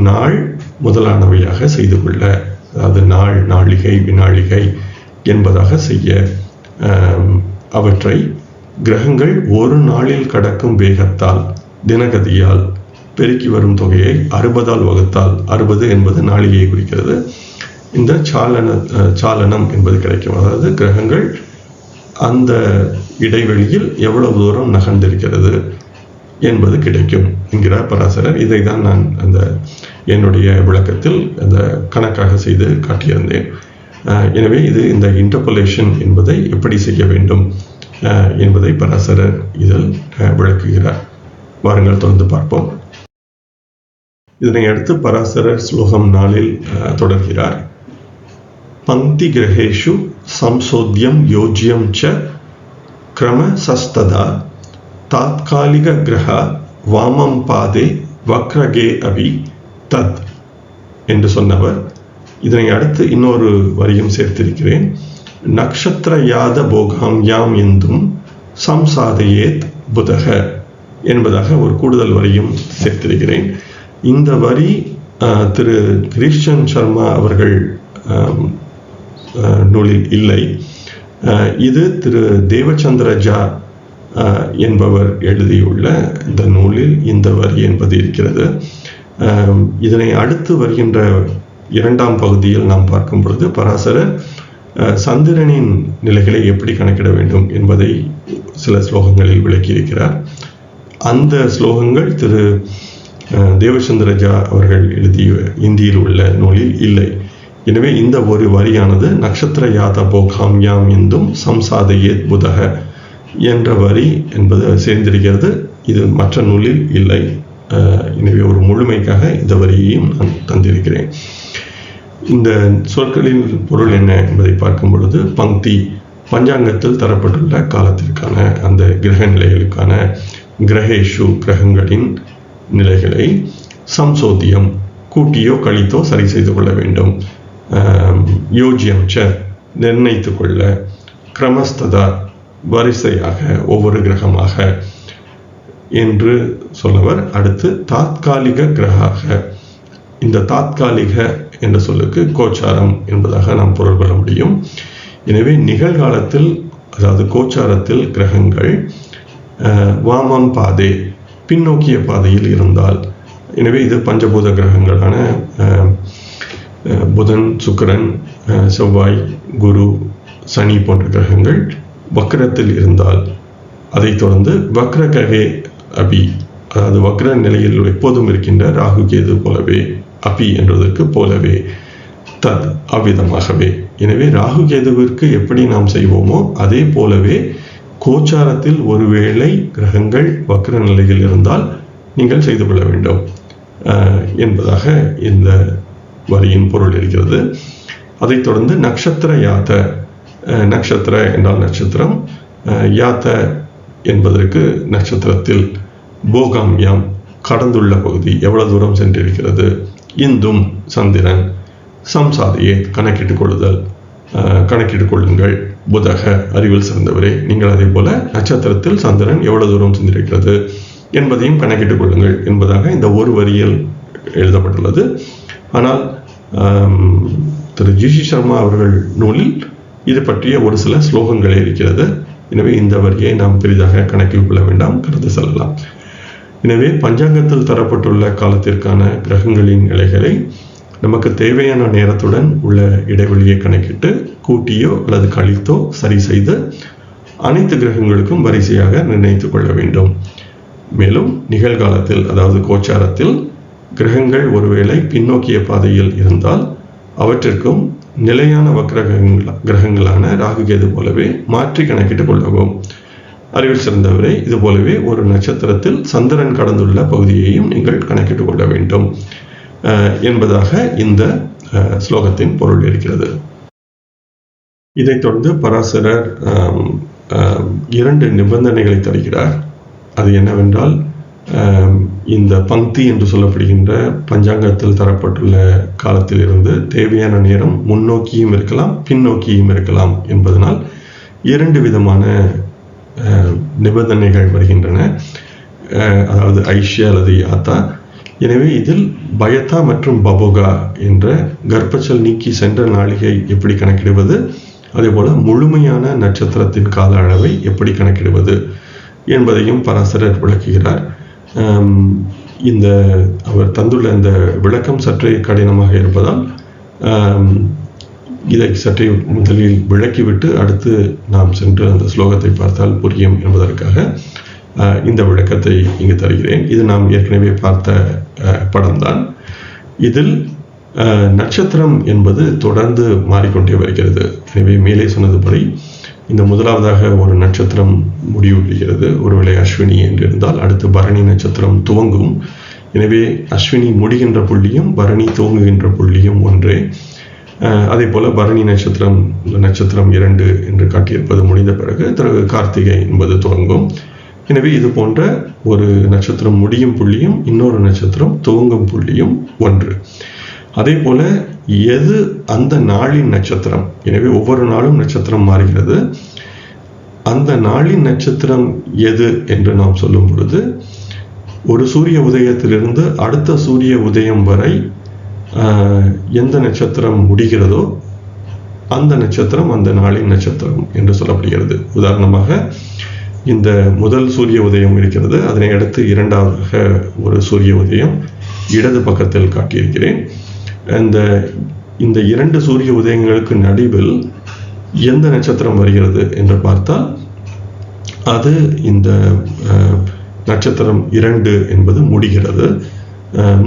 நாள் முதலானவையாக செய்து கொள்ள அதாவது நாள், நாளிகை, வினாளிகை என்பதாக செய்ய அவற்றை கிரகங்கள் ஒரு நாளில் கடக்கும் வேகத்தால், தினகதியால் பெருக்கி வரும் தொகையை 60ஆல் வகுத்தால், 60 என்பது நாளிகையை குறிக்கிறது, இந்த சாலனம் என்பது கிடைக்கும். அதாவது கிரகங்கள் அந்த இடைவெளியில் எவ்வளவு தூரம் நகர்ந்திருக்கிறது என்பது கிடைக்கும் என்கிறார் பராசரர். இதை தான் நான் என்னுடைய விளக்கத்தில் அந்த கணக்காக செய்து காட்டியிருந்தேன். எனவே இது இந்த இன்டர்போலேஷன் என்பதை எப்படி செய்ய வேண்டும் என்பதை பராசரர் இதில் விளக்குகிறார். வாருங்கள் தொடர்ந்து பார்ப்போம். இதனை அடுத்து பராசரர் ஸ்லோகம் 4 தொடர்கிறார். பங்கி கிரகேஷு சம்சோத்யம் யோஜ்யம் ச கிரம சஸ்ததா தாத்காலிக கிரக வாமம் பாதே வக்ரகே அபி தத் என்று சொன்னவர் இதனை அடுத்து இன்னொரு வரியும் சேர்த்திருக்கிறேன். நக்ஷத்திர யாத போகாம் யாம் எந்தும் சம்சாதையேத் புதக என்பதாக ஒரு கூடுதல் வரியும் சேர்த்திருக்கிறேன். இந்த வரி திரு கிரீஷ்சந்த் சர்மா அவர்கள் நூலில் இல்லை. இது திரு தேவச்சந்திர ஜா என்பவர் எழுதியுள்ள இந்த நூலில் இந்த வரி என்பது இருக்கிறது. இதனை அடுத்து வருகின்ற 2ஆம் பகுதியில் நாம் பார்க்கும் பொழுது பராசரர் சந்திரனின் நிலைகளை எப்படி கணக்கிட வேண்டும் என்பதை சில ஸ்லோகங்களில் விளக்கியிருக்கிறார். அந்த ஸ்லோகங்கள் திரு தேவச்சந்திரஜா அவர்கள் எழுதிய இந்தியில் உள்ள நூலில் இல்லை. எனவே இந்த ஒரு வரியானது நக்ஷத்திர யாத போகாம் யாம் எந்தும் சம்சாதையேத் புதக என்ற வரி என்பது சேர்ந்திருக்கிறது. இது மற்ற நூலில் இல்லை. எனவே ஒரு முழுமைக்காக இந்த வரியையும் நான் தந்திருக்கிறேன். இந்த சொற்களின் பொருள் என்ன என்பதை பார்க்கும் பொழுது, பங்கி பஞ்சாங்கத்தில் தரப்பட்டுள்ள காலத்திற்கான அந்த கிரக நிலைகளுக்கான கிரகேஷு கிரகங்களின் நிலைகளை சம்சோதியம் கூட்டியோ கழித்தோ சரி செய்து கொள்ள வேண்டும். யோஜ்யம் ச நிர்ணயித்து கொள்ள, கிரமஸ்ததா வரிசையாக ஒவ்வொரு கிரகமாக என்று சொல்லவர். அடுத்து தாத்காலிக கிரகாக, இந்த தாத்காலிக என்ற சொல்லுக்கு கோச்சாரம் என்பதாக நாம் பொருள் கொள்ள முடியும். எனவே நிகழ்காலத்தில், அதாவது கோச்சாரத்தில் கிரகங்கள் வாமம் பாதே பின்னோக்கிய பாதையில் இருந்தால், எனவே இது பஞ்சபூத கிரகங்களான புதன், சுக்கிரன், செவ்வாய், குரு, சனி போன்ற கிரகங்கள் வக்ரத்தில் இருந்தால், அதைத் தொடர்ந்து வக்ரகே அபி, அதாவது வக்ர நிலையில் எப்போதும் இருக்கின்ற ராகு கேது போலவே, அபி என்றதற்கு போலவே, தத் அவ்விதமாகவே. எனவே ராகு கேதுவிற்கு எப்படி நாம் செய்வோமோ அதே போலவே கோச்சாரத்தில் ஒருவேளை கிரகங்கள் வக்ர நிலையில் இருந்தால் நீங்கள் செய்து கொள்ள வேண்டும் என்பதாக இந்த வரியின் பொருள் இருக்கிறது. அதைத் தொடர்ந்து நக்ஷத்திர யாத்த, நக்ஷத்திர என்றால் நட்சத்திரம், யாத்த என்பதற்கு நட்சத்திரத்தில், போகாம்யாம் கடந்துள்ள பகுதி எவ்வளவு தூரம் சென்றிருக்கிறது, இந்தும் சந்திரன், சம்சாதையே கணக்கிட்டுக் கொள்ளுதல், கணக்கிட்டுக் கொள்ளுங்கள், புதக அறிவில் சிறந்தவரே நீங்கள் அதே போல நட்சத்திரத்தில் சந்திரன் எவ்வளவு தூரம் சென்றிருக்கிறது என்பதையும் கணக்கிட்டுக் கொள்ளுங்கள் என்பதாக இந்த ஒரு வரியில் எழுதப்பட்டுள்ளது. ஆனால் திரு ஜி.சி. சர்மா அவர்கள் நூலில் இது பற்றிய ஒரு சில ஸ்லோகங்களே இருக்கிறது. எனவே இந்த வரியை நாம் பெரிதாக கணக்கில் கொள்ள வேண்டாம், கடந்து செல்லலாம். எனவே பஞ்சாங்கத்தில் தரப்பட்டுள்ள காலத்திற்கான கிரகங்களின் நிலைகளை நமக்கு தேவையான நேரத்துடன் உள்ள இடைவெளியை கணக்கிட்டு கூட்டியோ அல்லது கழித்தோ சரி செய்து அனைத்து கிரகங்களுக்கும் வரிசையாக நிர்ணயித்துக் கொள்ள வேண்டும். மேலும் நிகழ்காலத்தில், அதாவது கோச்சாரத்தில் கிரகங்கள் ஒருவேளை பின்னோக்கிய பாதையில் இருந்தால் அவற்றிற்கும் நிலையான வக்ர கிரகங்களான ராகு கேது போலவே மாற்றி கணக்கிட்டுக் கொள்ளவும். அறிவில் சிறந்தவரை இது போலவே ஒரு நட்சத்திரத்தில் சந்திரன் கடந்துள்ள பகுதியையும் நீங்கள் கணக்கிட்டுக் கொள்ள வேண்டும் என்பதாக இந்த ஸ்லோகத்தின் பொருள் இருக்கிறது. இதைத் தொடர்ந்து பராசரர் 2 நிபந்தனைகளை தருகிறார். அது என்னவென்றால், இந்த பங்கி என்று சொல்லப்படுகின்ற பஞ்சாங்கத்தில் தரப்பட்டுள்ள காலத்தில் இருந்து தேவையான நேரம் முன்னோக்கியும் இருக்கலாம் பின்னோக்கியும் இருக்கலாம் என்பதனால் 2 விதமான நிபந்தனைகள் வருகின்றன. அதாவது ஐஷ்ய அல்லது யாத்தா, எனவே இதில் பயத்தா மற்றும் பபோகா என்ற கர்ப்பச்சல் நீக்கி சென்ற நாளிகை எப்படி கணக்கிடுவது, அதே போல முழுமையான நட்சத்திரத்தின் கால அளவை எப்படி கணக்கிடுவது என்பதையும் பராசரர் விளக்குகிறார். இந்த அவர் தந்துள்ள இந்த விளக்கம் சற்றே கடினமாக இருப்பதால் இதை சற்றே முதலில் விளக்கிவிட்டு அடுத்து நாம் சென்று அந்த ஸ்லோகத்தை பார்த்தால் புரியும் என்பதற்காக இந்த விளக்கத்தை இங்கு தருகிறேன். இது நாம் ஏற்கனவே பார்த்த படம்தான். இதில் நட்சத்திரம் என்பது தொடர்ந்து மாறிக்கொண்டே வருகிறது. எனவே மேலே சொன்னதுபடி இந்த முதலாவதாக ஒரு நட்சத்திரம் முடிவு பெறுகிறது. ஒருவேளை அஸ்வினி என்று இருந்தால் அடுத்து பரணி நட்சத்திரம் துவங்கும். எனவே அஸ்வினி முடிகின்ற புள்ளியும் பரணி துவங்குகின்ற புள்ளியும் ஒன்றே. அதே போல பரணி நட்சத்திரம் 2 என்று காட்டியிருப்பது முடிந்த பிறகு கார்த்திகை என்பது துவங்கும். எனவே இது போன்ற ஒரு நட்சத்திரம் முடியும் புள்ளியும் இன்னொரு நட்சத்திரம் துவங்கும் புள்ளியும் ஒன்று. அதே போல எது அந்த நாளின் நட்சத்திரம், எனவே ஒவ்வொரு நாளும் நட்சத்திரம் மாறுகிறது. அந்த நாளின் நட்சத்திரம் எது என்று நாம் சொல்லும் பொழுது, ஒரு சூரிய உதயத்திலிருந்து அடுத்த சூரிய உதயம் வரை எந்த நட்சத்திரம் முடிகிறதோ அந்த நட்சத்திரம் அந்த நாளின் நட்சத்திரம் என்று சொல்லப்படுகிறது. உதாரணமாக இந்த முதல் சூரிய உதயம் இருக்கிறது, அதனை அடுத்து இரண்டாவதாக ஒரு சூரிய உதயம் இடது பக்கத்தில் காட்டியிருக்கிறேன். இந்த 2 சூரிய உதயங்களுக்கு நடுவில் எந்த நட்சத்திரம் வருகிறது என்று பார்த்தால் அது இந்த நட்சத்திரம் 2 என்பது முடிகிறது,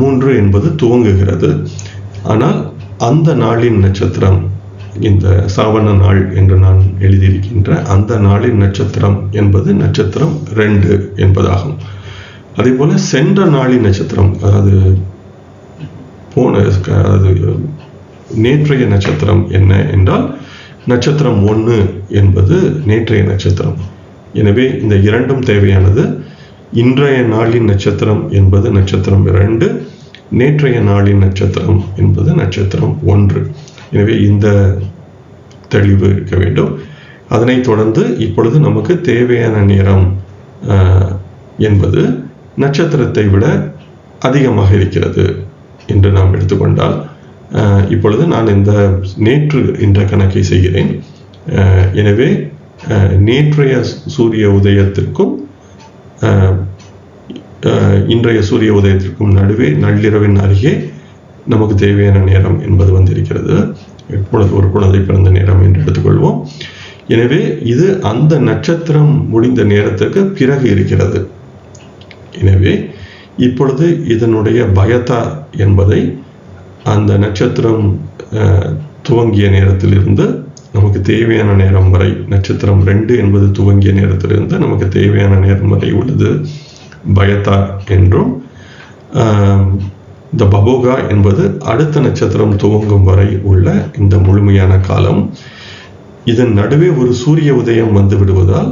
3 என்பது துவங்குகிறது. ஆனால் அந்த நாளின் நட்சத்திரம், இந்த சாவண நாள் என்று நான் எழுதியிருக்கின்ற அந்த நாளின் நட்சத்திரம் என்பது நட்சத்திரம் 2 என்பதாகும். அதே போல சென்ற நாளின் நட்சத்திரம், அதாவது நேற்றைய நட்சத்திரம் என்ன என்றால் நட்சத்திரம் 1 என்பது நேற்றைய நட்சத்திரம். எனவே இந்த இரண்டும் தேவையானது. இன்றைய நாளின் நட்சத்திரம் என்பது நட்சத்திரம் 2, நேற்றைய நாளின் நட்சத்திரம் என்பது நட்சத்திரம் 1. எனவே இந்த தெளிவு இருக்க வேண்டும். அதனைத் தொடர்ந்து இப்பொழுது நமக்கு தேவையான நேரம் என்பது நட்சத்திரத்தை விட அதிகமாக இருக்கிறது என்று நாம் எடுத்துக்கொண்டால், இப்பொழுது நான் இந்த நேற்று என்ற கணக்கை செய்கிறேன். எனவே நேற்றைய சூரிய உதயத்திற்கும் இன்றைய சூரிய உதயத்திற்கும் நடுவே நள்ளிரவின் அருகே நமக்கு தேவையான நேரம் என்பது வந்திருக்கிறது. ஒரு குழந்தை பிறந்த நேரம் என்று எடுத்துக்கொள்வோம். எனவே இது அந்த நட்சத்திரம் முடிந்த நேரத்துக்கு பிறகு இருக்கிறது. எனவே இப்பொழுது இதனுடைய பயத்தா என்பதை அந்த நட்சத்திரம் துவங்கிய நேரத்திலிருந்து நமக்கு தேவையான நேரம் வரை, நட்சத்திரம் 2 என்பது துவங்கிய நேரத்திலிருந்து நமக்கு தேவையான நேரம் வரை உள்ளது பயத்தா என்றும், இந்த பபோகா என்பது அடுத்த நட்சத்திரம் துவங்கும் வரை உள்ள இந்த முழுமையான காலம். இதன் நடுவே ஒரு சூரிய உதயம் வந்து விடுவதால்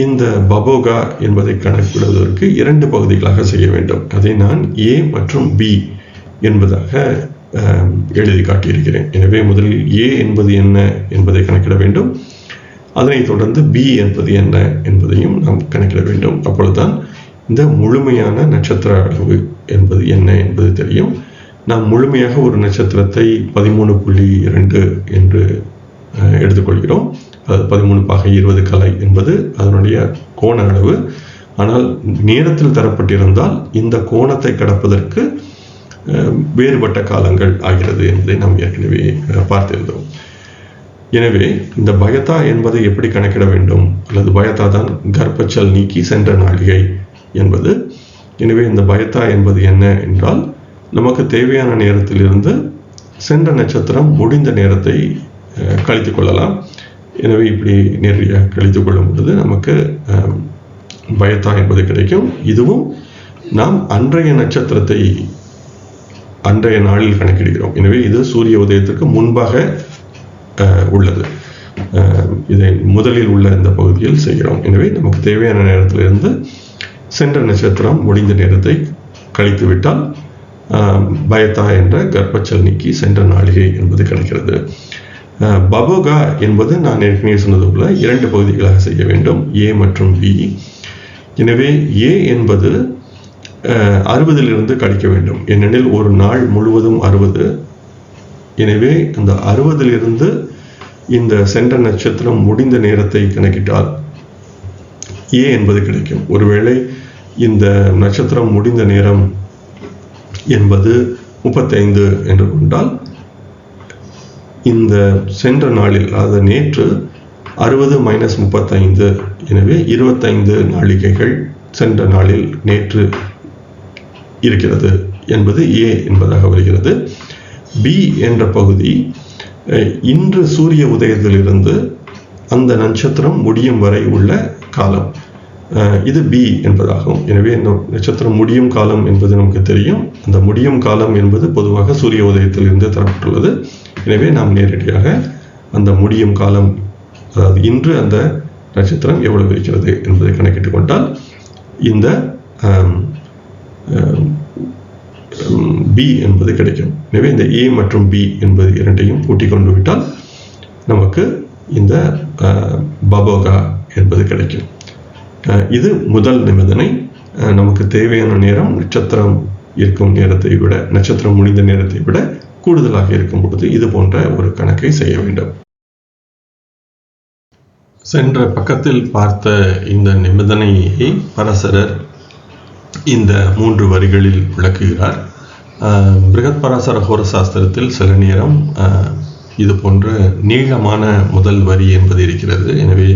இந்த பபோகா என்பதை கணக்கிடுவதற்கு 2 பகுதிகளாக செய்ய வேண்டும். அதை நான் A மற்றும் B என்பதாக எழுதி காட்டியிருக்கிறேன். எனவே முதலில் A என்பது என்ன என்பதை கணக்கிட வேண்டும். அதனைத் தொடர்ந்து B என்பது என்ன என்பதையும் நாம் கணக்கிட வேண்டும். அப்பொழுதுதான் இந்த முழுமையான நட்சத்திர அளவு என்பது என்ன என்பது தெரியும். நாம் முழுமையாக ஒரு நட்சத்திரத்தை 13.2 என்று எடுத்துக்கொள்கிறோம். அது 13 கலை என்பது அதனுடைய கோண அளவு. ஆனால் நேரத்தில் தரப்பட்டிருந்தால் இந்த கோணத்தை கடப்பதற்கு வேறுபட்ட காலங்கள் ஆகிறது என்பதை நாம் ஏற்கனவே பார்த்திருந்தோம். எனவே இந்த பயத்தா என்பதை எப்படி கணக்கிட வேண்டும், அல்லது பயத்தா தான் கர்ப்பச்சல் நீக்கி சென்ற நாளிகை என்பது. எனவே இந்த பயத்தா என்பது என்ன என்றால், நமக்கு தேவையான நேரத்திலிருந்து சென்ற நட்சத்திரம் முடிந்த நேரத்தை கழித்துக் கொள்ளலாம். எனவே இப்படி நேரடியாக கழித்துக் கொள்ளும் பொழுது நமக்கு பயத்தா என்பது கிடைக்கும். இதுவும் நாம் அன்றைய நட்சத்திரத்தை அன்றைய நாளில் கணக்கிடுகிறோம். எனவே இது சூரிய உதயத்திற்கு முன்பாக உள்ளது. இதை முதலில் உள்ள இந்த பகுதியில் செய்கிறோம். எனவே நமக்கு தேவையான நேரத்திலிருந்து சென்ற நட்சத்திரம் முடிந்த நேரத்தை கழித்து விட்டால் பயத்தா என்ற கர்ப்பச்சல் நீக்கி சென்ற நாளிகை என்பது கிடைக்கிறது. பபோகா என்பது நான் ஏற்கனவே சொன்னது போல 2 பகுதிகளாக செய்ய வேண்டும், A மற்றும் B. எனவே A என்பது 60 கழிக்க வேண்டும். ஏனெனில் ஒரு நாள் முழுவதும் 60. எனவே அந்த 60 இந்த சென்ற நட்சத்திரம் முடிந்த நேரத்தை கணக்கிட்டால் ஏ என்பது கிடைக்கும். ஒருவேளை இந்த நட்சத்திரம் முடிந்த நேரம் என்பது 35 என்று கொண்டால், இந்த சென்ற நாளில், அதாவது நேற்று 60 - 35, எனவே 25 நாழிகைகள் சென்ற நாளில் நேற்று இருக்கிறது என்பது ஏ என்பதாக வருகிறது. பி என்ற பகுதி இன்று சூரிய உதயத்திலிருந்து அந்த நட்சத்திரம் முடியும் வரை உள்ள காலம், இது பி என்பதாகும். எனவே இந்த நட்சத்திரம் முடியும் காலம் என்பது நமக்கு தெரியும். அந்த முடியும் காலம் என்பது பொதுவாக சூரிய உதயத்திலிருந்து தரப்பட்டுள்ளது. எனவே நாம் நேரடியாக அந்த முடியும் காலம், அதாவது இன்று அந்த நட்சத்திரம் எவ்வளவு இருக்கிறது என்பதை கணக்கிட்டுக் கொண்டால் இந்த பி என்பது கிடைக்கும். எனவே இந்த ஏ மற்றும் பி என்பது இரண்டையும் கூட்டிக் கொண்டு விட்டால் நமக்கு இந்த பபோகா என்பது கிடைக்கும். இது முதல் நிபந்தனை. நமக்கு தேவையான நேரம் நட்சத்திரம் இருக்கும் நேரத்தை விட, நட்சத்திரம் முடிந்த நேரத்தை விட கூடுதலாக இருக்கும் பொழுது இது போன்ற ஒரு கணக்கை செய்ய வேண்டும். சென்ற பக்கத்தில் பார்த்த இந்த நிபந்தனையை பராசரர் இந்த 3 வரிகளில் விளக்குகிறார். பிருகத் பராசர ஹோர சாஸ்திரத்தில் சில நேரம் இது போன்ற நீளமான முதல் வரி என்பது இருக்கிறது. எனவே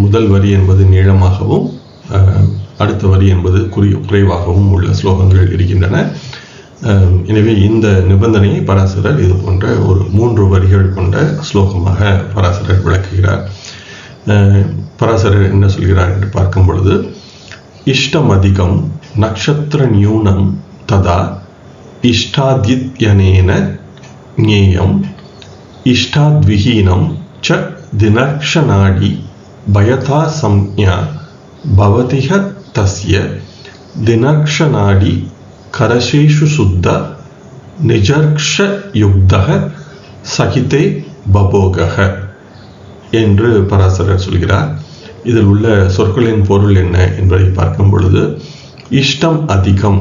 முதல் வரி என்பது நீளமாகவும் அடுத்த வரி என்பது குறைவாகவும் உள்ள ஸ்லோகங்கள் இருக்கின்றன. எனவே இந்த நிபந்தனையை பராசரர் இது போன்ற ஒரு 3 வரிகள் கொண்ட ஸ்லோகமாக பராசரர் விளக்குகிறார். பராசரர் என்ன சொல்கிறார் என்று பார்க்கும் பொழுது, இஷ்டம் அதிகம் நக்ஷத்திர நியூனம் ததா இஷ்டாத்யனேன ஞேயம் இஷ்டாத்விஹீனம் ச தினக்ஷநாடி பயதா சம்ஞா பவதிஹ தஸ்ய தினக்ஷநாடி கரசேஷு சுத்த நிஜர்க்ஷயுக்தஹ சகிதே பபோகஹ என்று பராசரர் சொல்கிறார். இதில் உள்ள சொற்களின் பொருள் என்ன என்பதை பார்க்கும் பொழுது, இஷ்டம் அதிகம்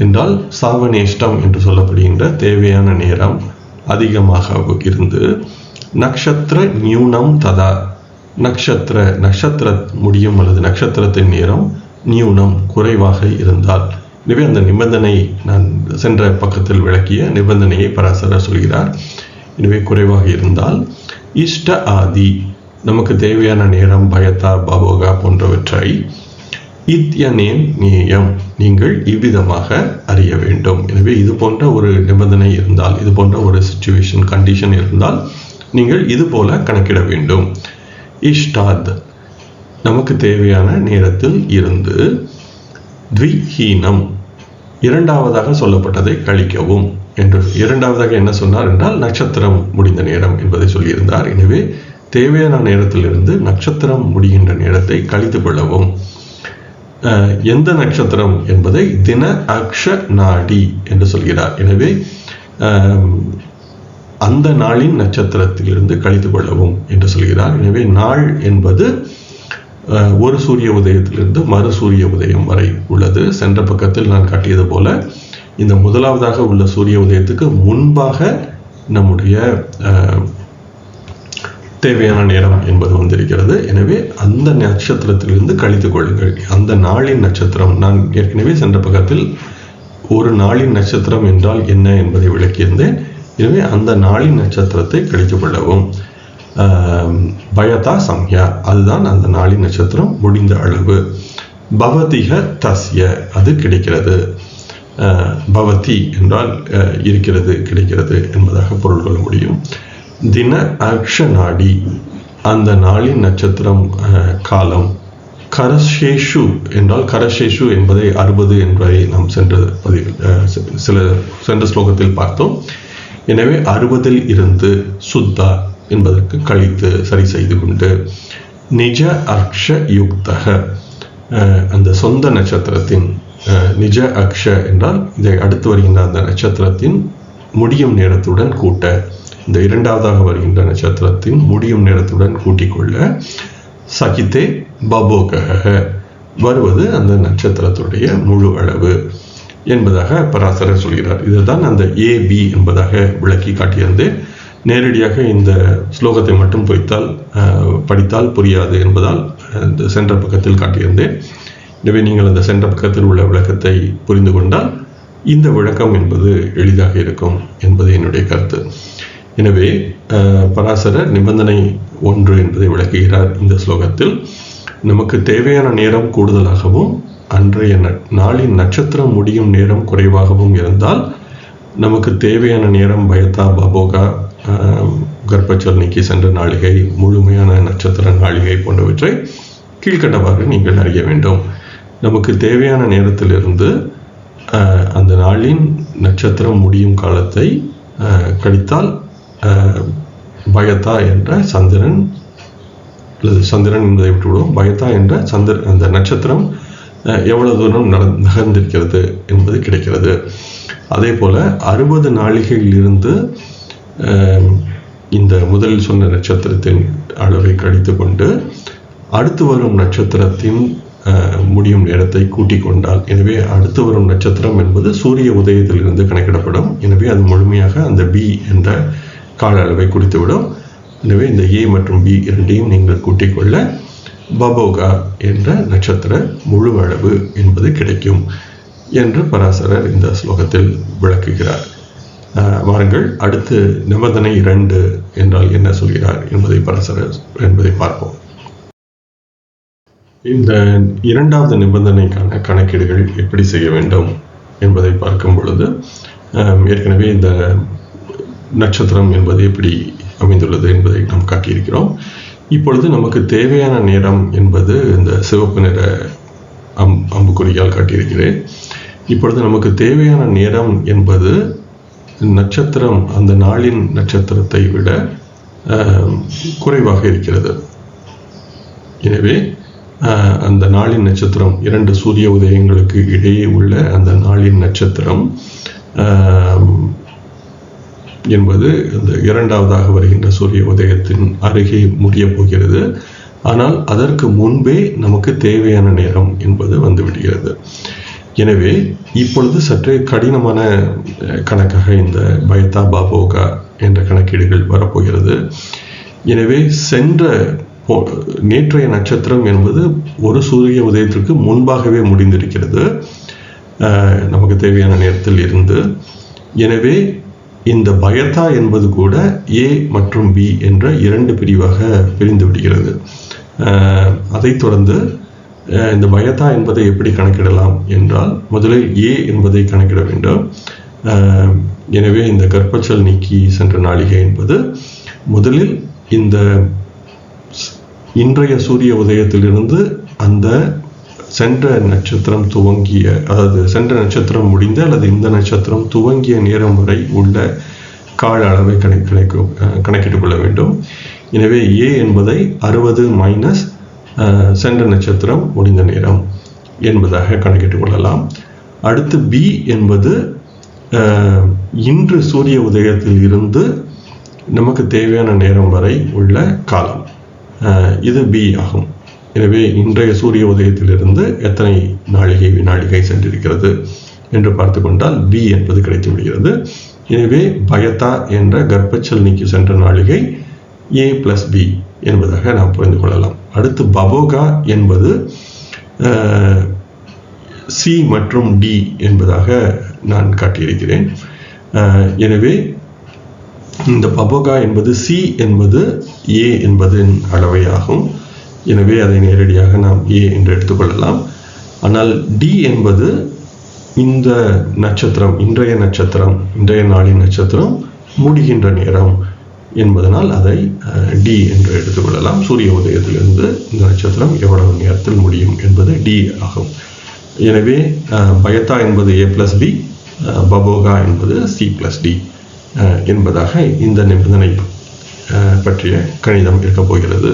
என்றால் சாவனேஷ்டம் என்று சொல்லப்படுகின்ற தேவையான நேரம் அதிகமாக இருந்து, நக்ஷத்திர நியூனம் ததா நட்சத்திர முடியும் அல்லது நட்சத்திரத்தின் நேரம் நியூனம் குறைவாக இருந்தால், எனவே அந்த நிபந்தனை நான் சென்ற பக்கத்தில் விளக்கிய நிபந்தனையை பராசரர் சொல்கிறார். எனவே குறைவாக இருந்தால் இஷ்ட ஆதி நமக்கு தேவையான நேரம் பயத்தா பபோகா போன்றவற்றை இத்யனேன் நேயம் நீங்கள் இவ்விதமாக அறிய வேண்டும். எனவே இது போன்ற ஒரு நிபந்தனை இருந்தால், இது போன்ற ஒரு சிச்சுவேஷன் கண்டிஷன் இருந்தால் நீங்கள் இது போல கணக்கிட வேண்டும். இஷ்டாத் நமக்கு தேவையான நேரத்தில் இருந்து, த்விஹீனம் இரண்டாவதாக சொல்லப்பட்டதை கழிக்கவும் என்று. இரண்டாவதாக என்ன சொன்னார் என்றால் நட்சத்திரம் முடிந்த நேரம் என்பதை சொல்லியிருந்தார். எனவே தேவையான நேரத்திலிருந்து நட்சத்திரம் முடிகின்ற நேரத்தை கழித்து கொள்ளவும். எந்த நட்சத்திரம் என்பதை தின அக்ஷ நாடி என்று சொல்கிறார். எனவே அந்த நாளின் நட்சத்திரத்திலிருந்து கழித்து கொள்ளவும் என்று சொல்கிறார். எனவே நாள் என்பது ஒரு சூரிய உதயத்திலிருந்து மறு சூரிய உதயம் வரை உள்ளது. சென்ற பக்கத்தில் நான் காட்டியது போல இந்த முதலாவதாக உள்ள சூரிய உதயத்துக்கு முன்பாக நம்முடைய தேவையான நேரம் என்பது வந்திருக்கிறது. எனவே அந்த நட்சத்திரத்திலிருந்து கழித்துக் கொள்ளுங்கள். அந்த நாளின் நட்சத்திரம், நான் ஏற்கனவே சென்ற பக்கத்தில் ஒரு நாளின் நட்சத்திரம் என்றால் என்ன என்பதை விளக்கியிருந்தேன். எனவே அந்த நாளின் நட்சத்திரத்தை கழித்துக் கொள்ளவும். பயதா சம்யா அதுதான் அந்த நாளின் நட்சத்திரம் முடிந்த அளவு. பவதிக தஸ்ய அது கிடைக்கிறது. பவதி என்றால் இருக்கிறது, கிடைக்கிறது என்பதாக பொருள் கொள்ள முடியும். தின அக்ஷ நாடி அந்த நாளின் நட்சத்திரம் காலம். கரசேஷு என்றால் கரசேஷு என்பதை 60 என்பதை நாம் சென்ற ஸ்லோகத்தில் பார்த்தோம். எனவே 60 இருந்து சுத்தா என்பதற்கு கழித்து சரி செய்து கொண்டு, நிஜ அக்ஷ யுக்தக அந்த சொந்த நட்சத்திரத்தின் நிஜ அக்ஷ என்றால் இதை அடுத்து வருகின்ற அந்த நட்சத்திரத்தின் முடியும் நேரத்துடன் கூட்ட, இந்த இரண்டாவதாக வருகின்ற நட்சத்திரத்தின் முடியும் நேரத்துடன் கூட்டிக் கொள்ள, சகிதே பபோகஹ வருவது அந்த நட்சத்திரத்துடைய முழு அளவு என்பதாக பராசரர் சொல்கிறார். இதுதான் அந்த AB என்பதாக விளக்கி காட்டியிருந்து நேரடியாக இந்த ஸ்லோகத்தை மட்டும் படித்தால் புரியாது என்பதால் இந்த சென்ற பக்கத்தில் காட்டியிருந்தேன். எனவே நீங்கள் அந்த சென்ற பக்கத்தில் உள்ள விளக்கத்தை புரிந்து கொண்டால் இந்த விளக்கம் என்பது எளிதாக இருக்கும் என்பது என்னுடைய கருத்து. எனவே பராசரர் நிபந்தனை 1 என்பதை விளக்குகிறார். இந்த ஸ்லோகத்தில் நமக்கு தேவையான நேரம் கூடுதலாகவும் அன்றைய நாளின் நட்சத்திரம் முடியும் நேரம் குறைவாகவும் இருந்தால் நமக்கு தேவையான நேரம் பயத்தா பாபோகா கர்ப்பச்சல் நீக்கி சென்ற நாளிகை முழுமையான நட்சத்திர நாளிகை போன்றவற்றை கீழ்கண்டவாறு நீங்கள் அறிய வேண்டும். நமக்கு தேவையான நேரத்திலிருந்து அந்த நாளின் நட்சத்திரம் முடியும் காலத்தை கழித்தால் பயத்தா என்ற சந்திரன் அல்லது சந்திரன் என்பதை விட்டுவிடுவோம். பயத்தா என்ற அந்த நட்சத்திரம் எவ்வளவு தூரம் நகர்ந்திருக்கிறது என்பது கிடைக்கிறது. அதே போல 60 நாளிகையில் இருந்து இந்த முதலில் சொன்ன நட்சத்திரத்தின் அளவை கழித்து கொண்டு அடுத்து வரும் நட்சத்திரத்தின் முடியும் நேரத்தை கூட்டிக் கொண்டால், எனவே அடுத்து வரும் நட்சத்திரம் என்பது சூரிய உதயத்திலிருந்து கணக்கிடப்படும். எனவே அது முழுமையாக அந்த B என்ற கால அளவை குறித்துவிடும். எனவே இந்த A மற்றும் B இரண்டையும் நீங்கள் கூட்டிக் கொள்ள பபோகா என்ற நட்சத்திர முழு அளவு என்பது கிடைக்கும் என்று பராசரர் இந்த ஸ்லோகத்தில் விளக்குகிறார். வாருங்கள் அடுத்து நிபந்தனை 2 என்றால் என்ன சொல்கிறார் என்பதை பராசரர் என்பதை பார்ப்போம். இந்த இரண்டாவது நிபந்தனைக்கான கணக்கீடுகள் எப்படி செய்ய வேண்டும் என்பதை பார்க்கும் பொழுது ஏற்கனவே இந்த நட்சத்திரம் என்பது எப்படி அமைந்துள்ளது என்பதை நாம் காட்டியிருக்கிறோம். இப்பொழுது நமக்கு தேவையான நேரம் என்பது இந்த சிவப்பு நிற அம்புக்குறியால் காட்டியிருக்கிறேன். இப்பொழுது நமக்கு தேவையான நேரம் என்பது நட்சத்திரம் அந்த நாளின் நட்சத்திரத்தை விட குறைவாக இருக்கிறது. எனவே அந்த நாளின் நட்சத்திரம் 2 சூரிய உதயங்களுக்கு இடையே உள்ள அந்த நாளின் நட்சத்திரம் என்பது இந்த இரண்டாவதாக வருகின்ற சூரிய உதயத்தின் அருகே முடிய போகிறது. ஆனால் அதற்கு முன்பே நமக்கு தேவையான நேரம் என்பது வந்துவிடுகிறது. எனவே இப்பொழுது சற்றே கடினமான கணக்காக இந்த பயத்தா பாபோகா என்ற கணக்கீடுகள் வரப்போகிறது. எனவே நேற்றைய நட்சத்திரம் என்பது ஒரு சூரிய உதயத்திற்கு முன்பாகவே முடிந்திருக்கிறது நமக்கு தேவையான நேரத்தில் இருந்து. எனவே இந்த பயத்தா என்பது கூட A மற்றும் B என்ற 2 பிரிவாக பிரிந்து விடுகிறது. அதைத் தொடர்ந்து இந்த பயத்தா என்பதை எப்படி கணக்கிடலாம் என்றால் முதலில் A என்பதை கணக்கிட வேண்டும். எனவே இந்த கர்ப்பச்சல் நீக்கி சென்ற நாளிகை என்பது முதலில் இந்த இன்றைய சூரிய உதயத்திலிருந்து அந்த சென்ற நட்சத்திரம் துவங்கிய, அதாவது சென்ற நட்சத்திரம் முடிந்த அல்லது இந்த நட்சத்திரம் துவங்கிய நேரம் வரை உள்ள கால அளவை கணக்கிட்டுக் கொள்ள வேண்டும். எனவே A என்பதை 60 மைனஸ் சென்ற நட்சத்திரம் முடிந்த நேரம் என்பதாக கணக்கிட்டுக் கொள்ளலாம். அடுத்து B என்பது இன்று சூரிய உதயத்தில் இருந்து நமக்கு தேவையான நேரம் வரை உள்ள காலம், இது B ஆகும். எனவே இன்றைய சூரிய உதயத்திலிருந்து எத்தனை நாளிகை வினாளிகை சென்றிருக்கிறது என்று பார்த்து கொண்டால் B என்பது கிடைத்து விடுகிறது. எனவே பயத்தா என்ற கர்ப்பச்சல் நீக்கி சென்ற நாளிகை A plus B என்பதாக நாம் புரிந்து கொள்ளலாம். அடுத்து பபோகா என்பது C மற்றும் D என்பதாக நான் காட்டியிருக்கிறேன். எனவே இந்த பபோகா என்பது C என்பது A என்பதன் அளவையாகும். எனவே அதை நேரடியாக நாம் A என்று எடுத்துக்கொள்ளலாம். ஆனால் D என்பது இந்த நட்சத்திரம், இன்றைய நாளின் நட்சத்திரம் முடிகின்ற நேரம் என்பதனால் அதை D என்று எடுத்துக்கொள்ளலாம். சூரிய உதயத்திலிருந்து இந்த நட்சத்திரம் எவ்வளவு நேரத்தில் முடியும் என்பது D ஆகும். எனவே பயத்தா என்பது A plus B, பபோகா என்பது C plus D என்பதாக இந்த நிபந்தனை பற்றிய கணிதம் இருக்கப் போகிறது.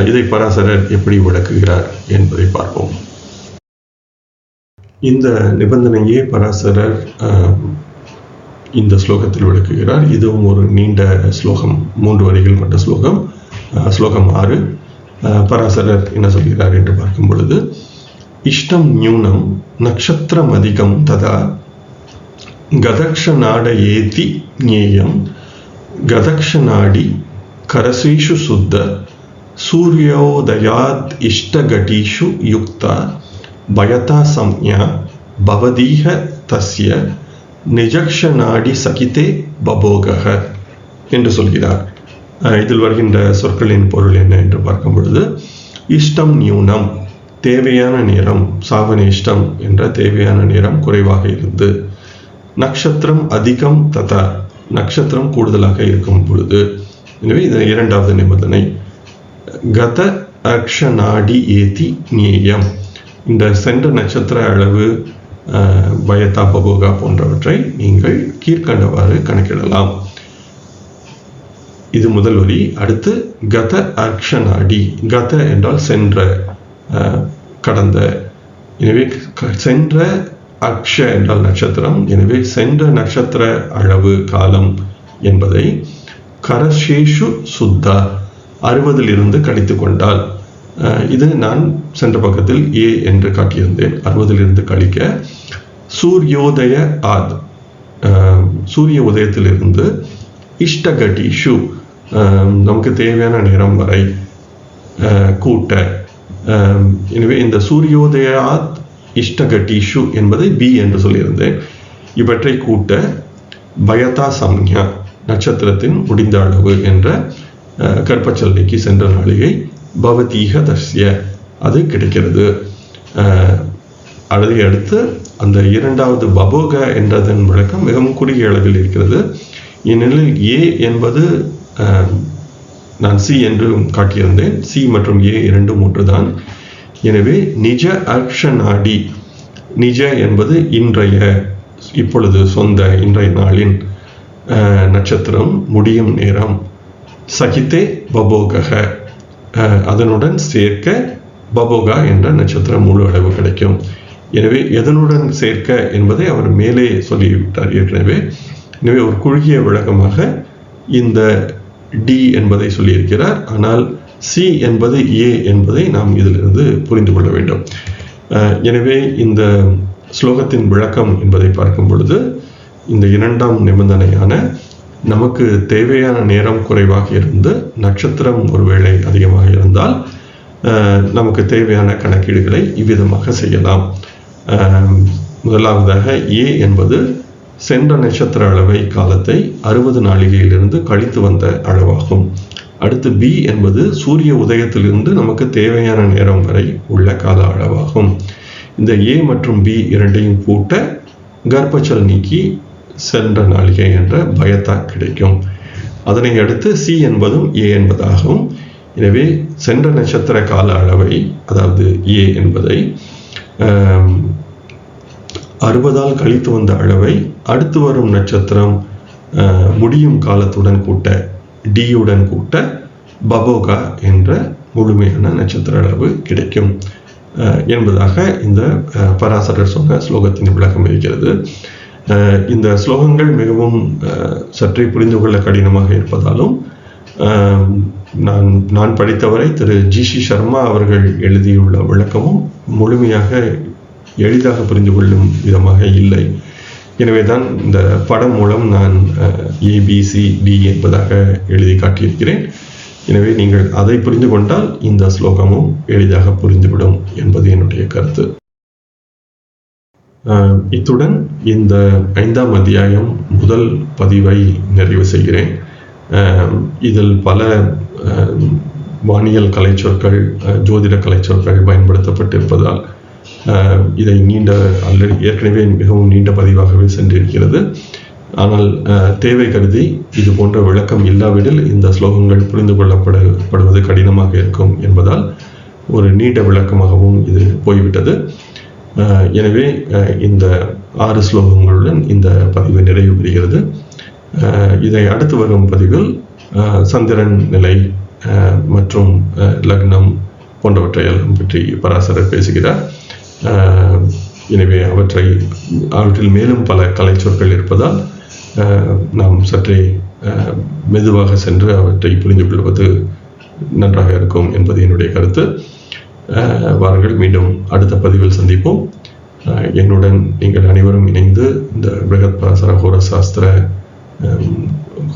இதை பராசரர் எப்படி விளக்குகிறார் என்பதை பார்ப்போம். இந்த நிபந்தனையே பராசரர் இந்த ஸ்லோகத்தில் விளக்குகிறார். இதுவும் ஒரு நீண்ட ஸ்லோகம், 3 வரிகள் கொண்ட ஸ்லோகம். ஸ்லோகம் 6. பராசரர் என்ன சொல்கிறார் என்று பார்க்கும் பொழுது, इष्टं न्यूनं नक्षत्रमधिकं तदा गदक्षनाडयेति ज्ञेयं गदक्षनाडी करसेषु शुद्ध सूर्योदयाद् इष्टघटीषु युक्ता भयता संज्ञा भवदीह तस्य निजक्षनाडी सகிதே பபோகः என்று சொல்கிறார். இதில் வருகின்ற சொற்களின் பொருள் என்ன என்று பார்க்கும் பொழுது, இஷ்டம் நியூனம் தேவையான நேரம், சாவனேஷ்டம் என்ற தேவையான நேரம் குறைவாக இருந்து, நட்சத்திரம் அதிகம் ததா நட்சத்திரம் கூடுதலாக இருக்கும் பொழுது. எனவே இது இரண்டாவது நிபந்தனை. கத அக்ஷநாடி ஏதி ஞேயம், இந்த சென்ற நட்சத்திர அளவு பயதா பபோகா போன்றவற்றை நீங்கள் கீழ்கண்டவாறு கணக்கிடலாம். இது முதல் வரி. அடுத்து கத அக்ஷநாடி, கத என்றால் சென்ற, கடந்த. எனவே சென்ற, அக்ஷ என்றால் நட்சத்திரம். எனவே சென்ற நட்சத்திர அளவு காலம் என்பதை கரசேஷு சுத்தா 60 கழித்து கொண்டால், இது நான் சென்ற பக்கத்தில் ஏ என்று காட்டியிருந்தேன். 60 கழிக்க சூரியோதய ஆத், சூரிய உதயத்திலிருந்து, இஷ்டகடிஷு நமக்கு தேவையான நேரம் வரை கூட்ட. எனவே இந்த சூரியோதய ஆத் இஷ்டகடிஷு என்பதை பி என்று சொல்லியிருந்தேன். இவற்றை கூட்ட பயதா சம்ஞா நட்சத்திரத்தின் முடிந்த அளவு என்ற கற்பச்சல்லைக்கு சென்ற நாளிகை பவதீக தஸ்ய அது கிடைக்கிறது. அதை அடுத்து அந்த இரண்டாவது பபோக என்றதன் விளக்கம் மிகவும் குறுகிய அளவில் இருக்கிறது. இந்நிலையில் ஏ என்பது நான் சி என்று காட்டியிருந்தேன். சி மற்றும் ஏ இரண்டும் ஒன்றுதான். எனவே நிஜ அக்ஷநாடி, நிஜ என்பது இன்றைய, இப்பொழுது சொந்த, இன்றைய நாளின் நட்சத்திரம் முடியும் நேரம், சகிதே பபோகக அதனுடன் சேர்க்க பபோகா என்ற நட்சத்திரம் முழு அளவு கிடைக்கும். எனவே எதனுடன் சேர்க்க என்பதை அவர் மேலே சொல்லிவிட்டார் ஏற்கனவே. எனவே ஒரு குறுகிய விளக்கமாக இந்த டி என்பதை சொல்லியிருக்கிறார். ஆனால் சி என்பது ஏ என்பதை நாம் இதிலிருந்து புரிந்து கொள்ள வேண்டும். எனவே இந்த ஸ்லோகத்தின் விளக்கம் என்பதை பார்க்கும் பொழுது, இந்த இரண்டாம் நிபந்தனையான நமக்கு தேவையான நேரம் குறைவாக இருந்து நட்சத்திரம் ஒருவேளை அதிகமாக இருந்தால் நமக்கு தேவையான கணக்கீடுகளை இவ்விதமாக செய்யலாம். முதலாவதாக ஏ என்பது சென்ற நட்சத்திர அளவை காலத்தை 60 நாளிகையிலிருந்து கழித்து வந்த அளவாகும். அடுத்து பி என்பது சூரிய உதயத்திலிருந்து நமக்கு தேவையான நேரம் வரை உள்ள கால அளவாகும். இந்த ஏ மற்றும் பி இரண்டையும் கூட்ட கர்ப்பச்சல் நீக்கி சென்ற நாளிகை என்ற பயத்தா கிடைக்கும். அதனை அடுத்து சி என்பதும் ஏ என்பதாகும். எனவே சென்ற நட்சத்திர கால அளவை, அதாவது ஏ என்பதை 60 கழித்து வந்த அளவை அடுத்து வரும் நட்சத்திரம் முடியும் காலத்துடன் கூட்ட, டியுடன் கூட்ட பபோகா என்ற முழுமையான நட்சத்திர அளவு கிடைக்கும் என்பதாக இந்த பராசரர் சொன்ன ஸ்லோகத்தின் விளக்கம் இருக்கிறது. இந்த ஸ்லோகங்கள் மிகவும் சற்றே புரிந்து கொள்ள கடினமாக இருப்பதாலும் நான் படித்தவரை திரு ஜி.சி. சர்மா அவர்கள் எழுதியுள்ள விளக்கமும் முழுமையாக எளிதாக புரிந்து கொள்ளும் விதமாக இல்லை. எனவேதான் இந்த படம் மூலம் நான் ஏபிசிடி என்பதாக எழுதி காட்டியிருக்கிறேன். எனவே நீங்கள் அதை புரிந்து கொண்டால் இந்த ஸ்லோகமும் எளிதாக புரிந்துவிடும் என்பது என்னுடைய கருத்து. இத்துடன் இந்த 5ஆம் அத்தியாயம் முதல் பதிவை நிறைவு செய்கிறேன். இதில் பல வானியல் கலைச்சொற்கள், ஜோதிட கலைச்சொற்கள் பயன்படுத்தப்பட்டிருப்பதால் இதை ஆல்ரெடி ஏற்கனவே மிகவும் நீண்ட பதிவாகவே சென்றிருக்கிறது. ஆனால் தேவை கருதி இது போன்ற விளக்கம் இல்லாவிடில் இந்த ஸ்லோகங்கள் புரிந்து கொள்ளப்படுவது கடினமாக இருக்கும் என்பதால் ஒரு நீண்ட விளக்கமாகவும் இது போய்விட்டது. எனவே இந்த 6 ஸ்லோகங்களுடன் இந்த பதிவு நிறைவு பெறுகிறது. இதை அடுத்து வரும் பதிவில் சந்திரன் நிலை மற்றும் லக்னம் போன்றவற்றை எல்லாம் பற்றி பராசரர் பேசுகிறார். எனவே அவற்றில் மேலும் பல கலைச்சொற்கள் இருப்பதால் நாம் சற்றே மெதுவாக சென்று அவற்றை புரிந்து கொள்வது நன்றாக இருக்கும் என்பது என்னுடைய கருத்து. வாருங்கள், மீண்டும் அடுத்த பதிவில் சந்திப்போம். என்னுடன் நீங்கள் அனைவரும் இணைந்து இந்த பிருகத் பராசர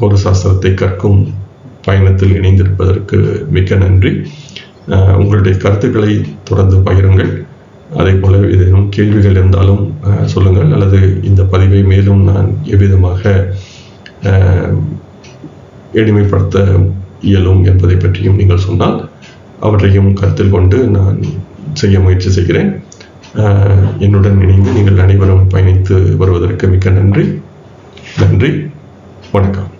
ஹோரசாஸ்திரத்தை கற்கும் பயணத்தில் இணைந்திருப்பதற்கு மிக்க நன்றி. உங்களுடைய கருத்துக்களை தொடர்ந்து பகிருங்கள். அதே போல ஏதேனும் கேள்விகள் இருந்தாலும் சொல்லுங்கள், அல்லது இந்த பதிவை மேலும் நான் எவ்விதமாக எளிமைப்படுத்த இயலும் என்பதை பற்றியும் நீங்கள் சொன்னால் அவற்றையும் கருத்தில் கொண்டு நான் செய்ய முயற்சி செய்கிறேன். என்னுடன் இணைந்து நீங்கள் அனைவரும் பயணித்து வருவதற்கு மிக்க நன்றி. வணக்கம்.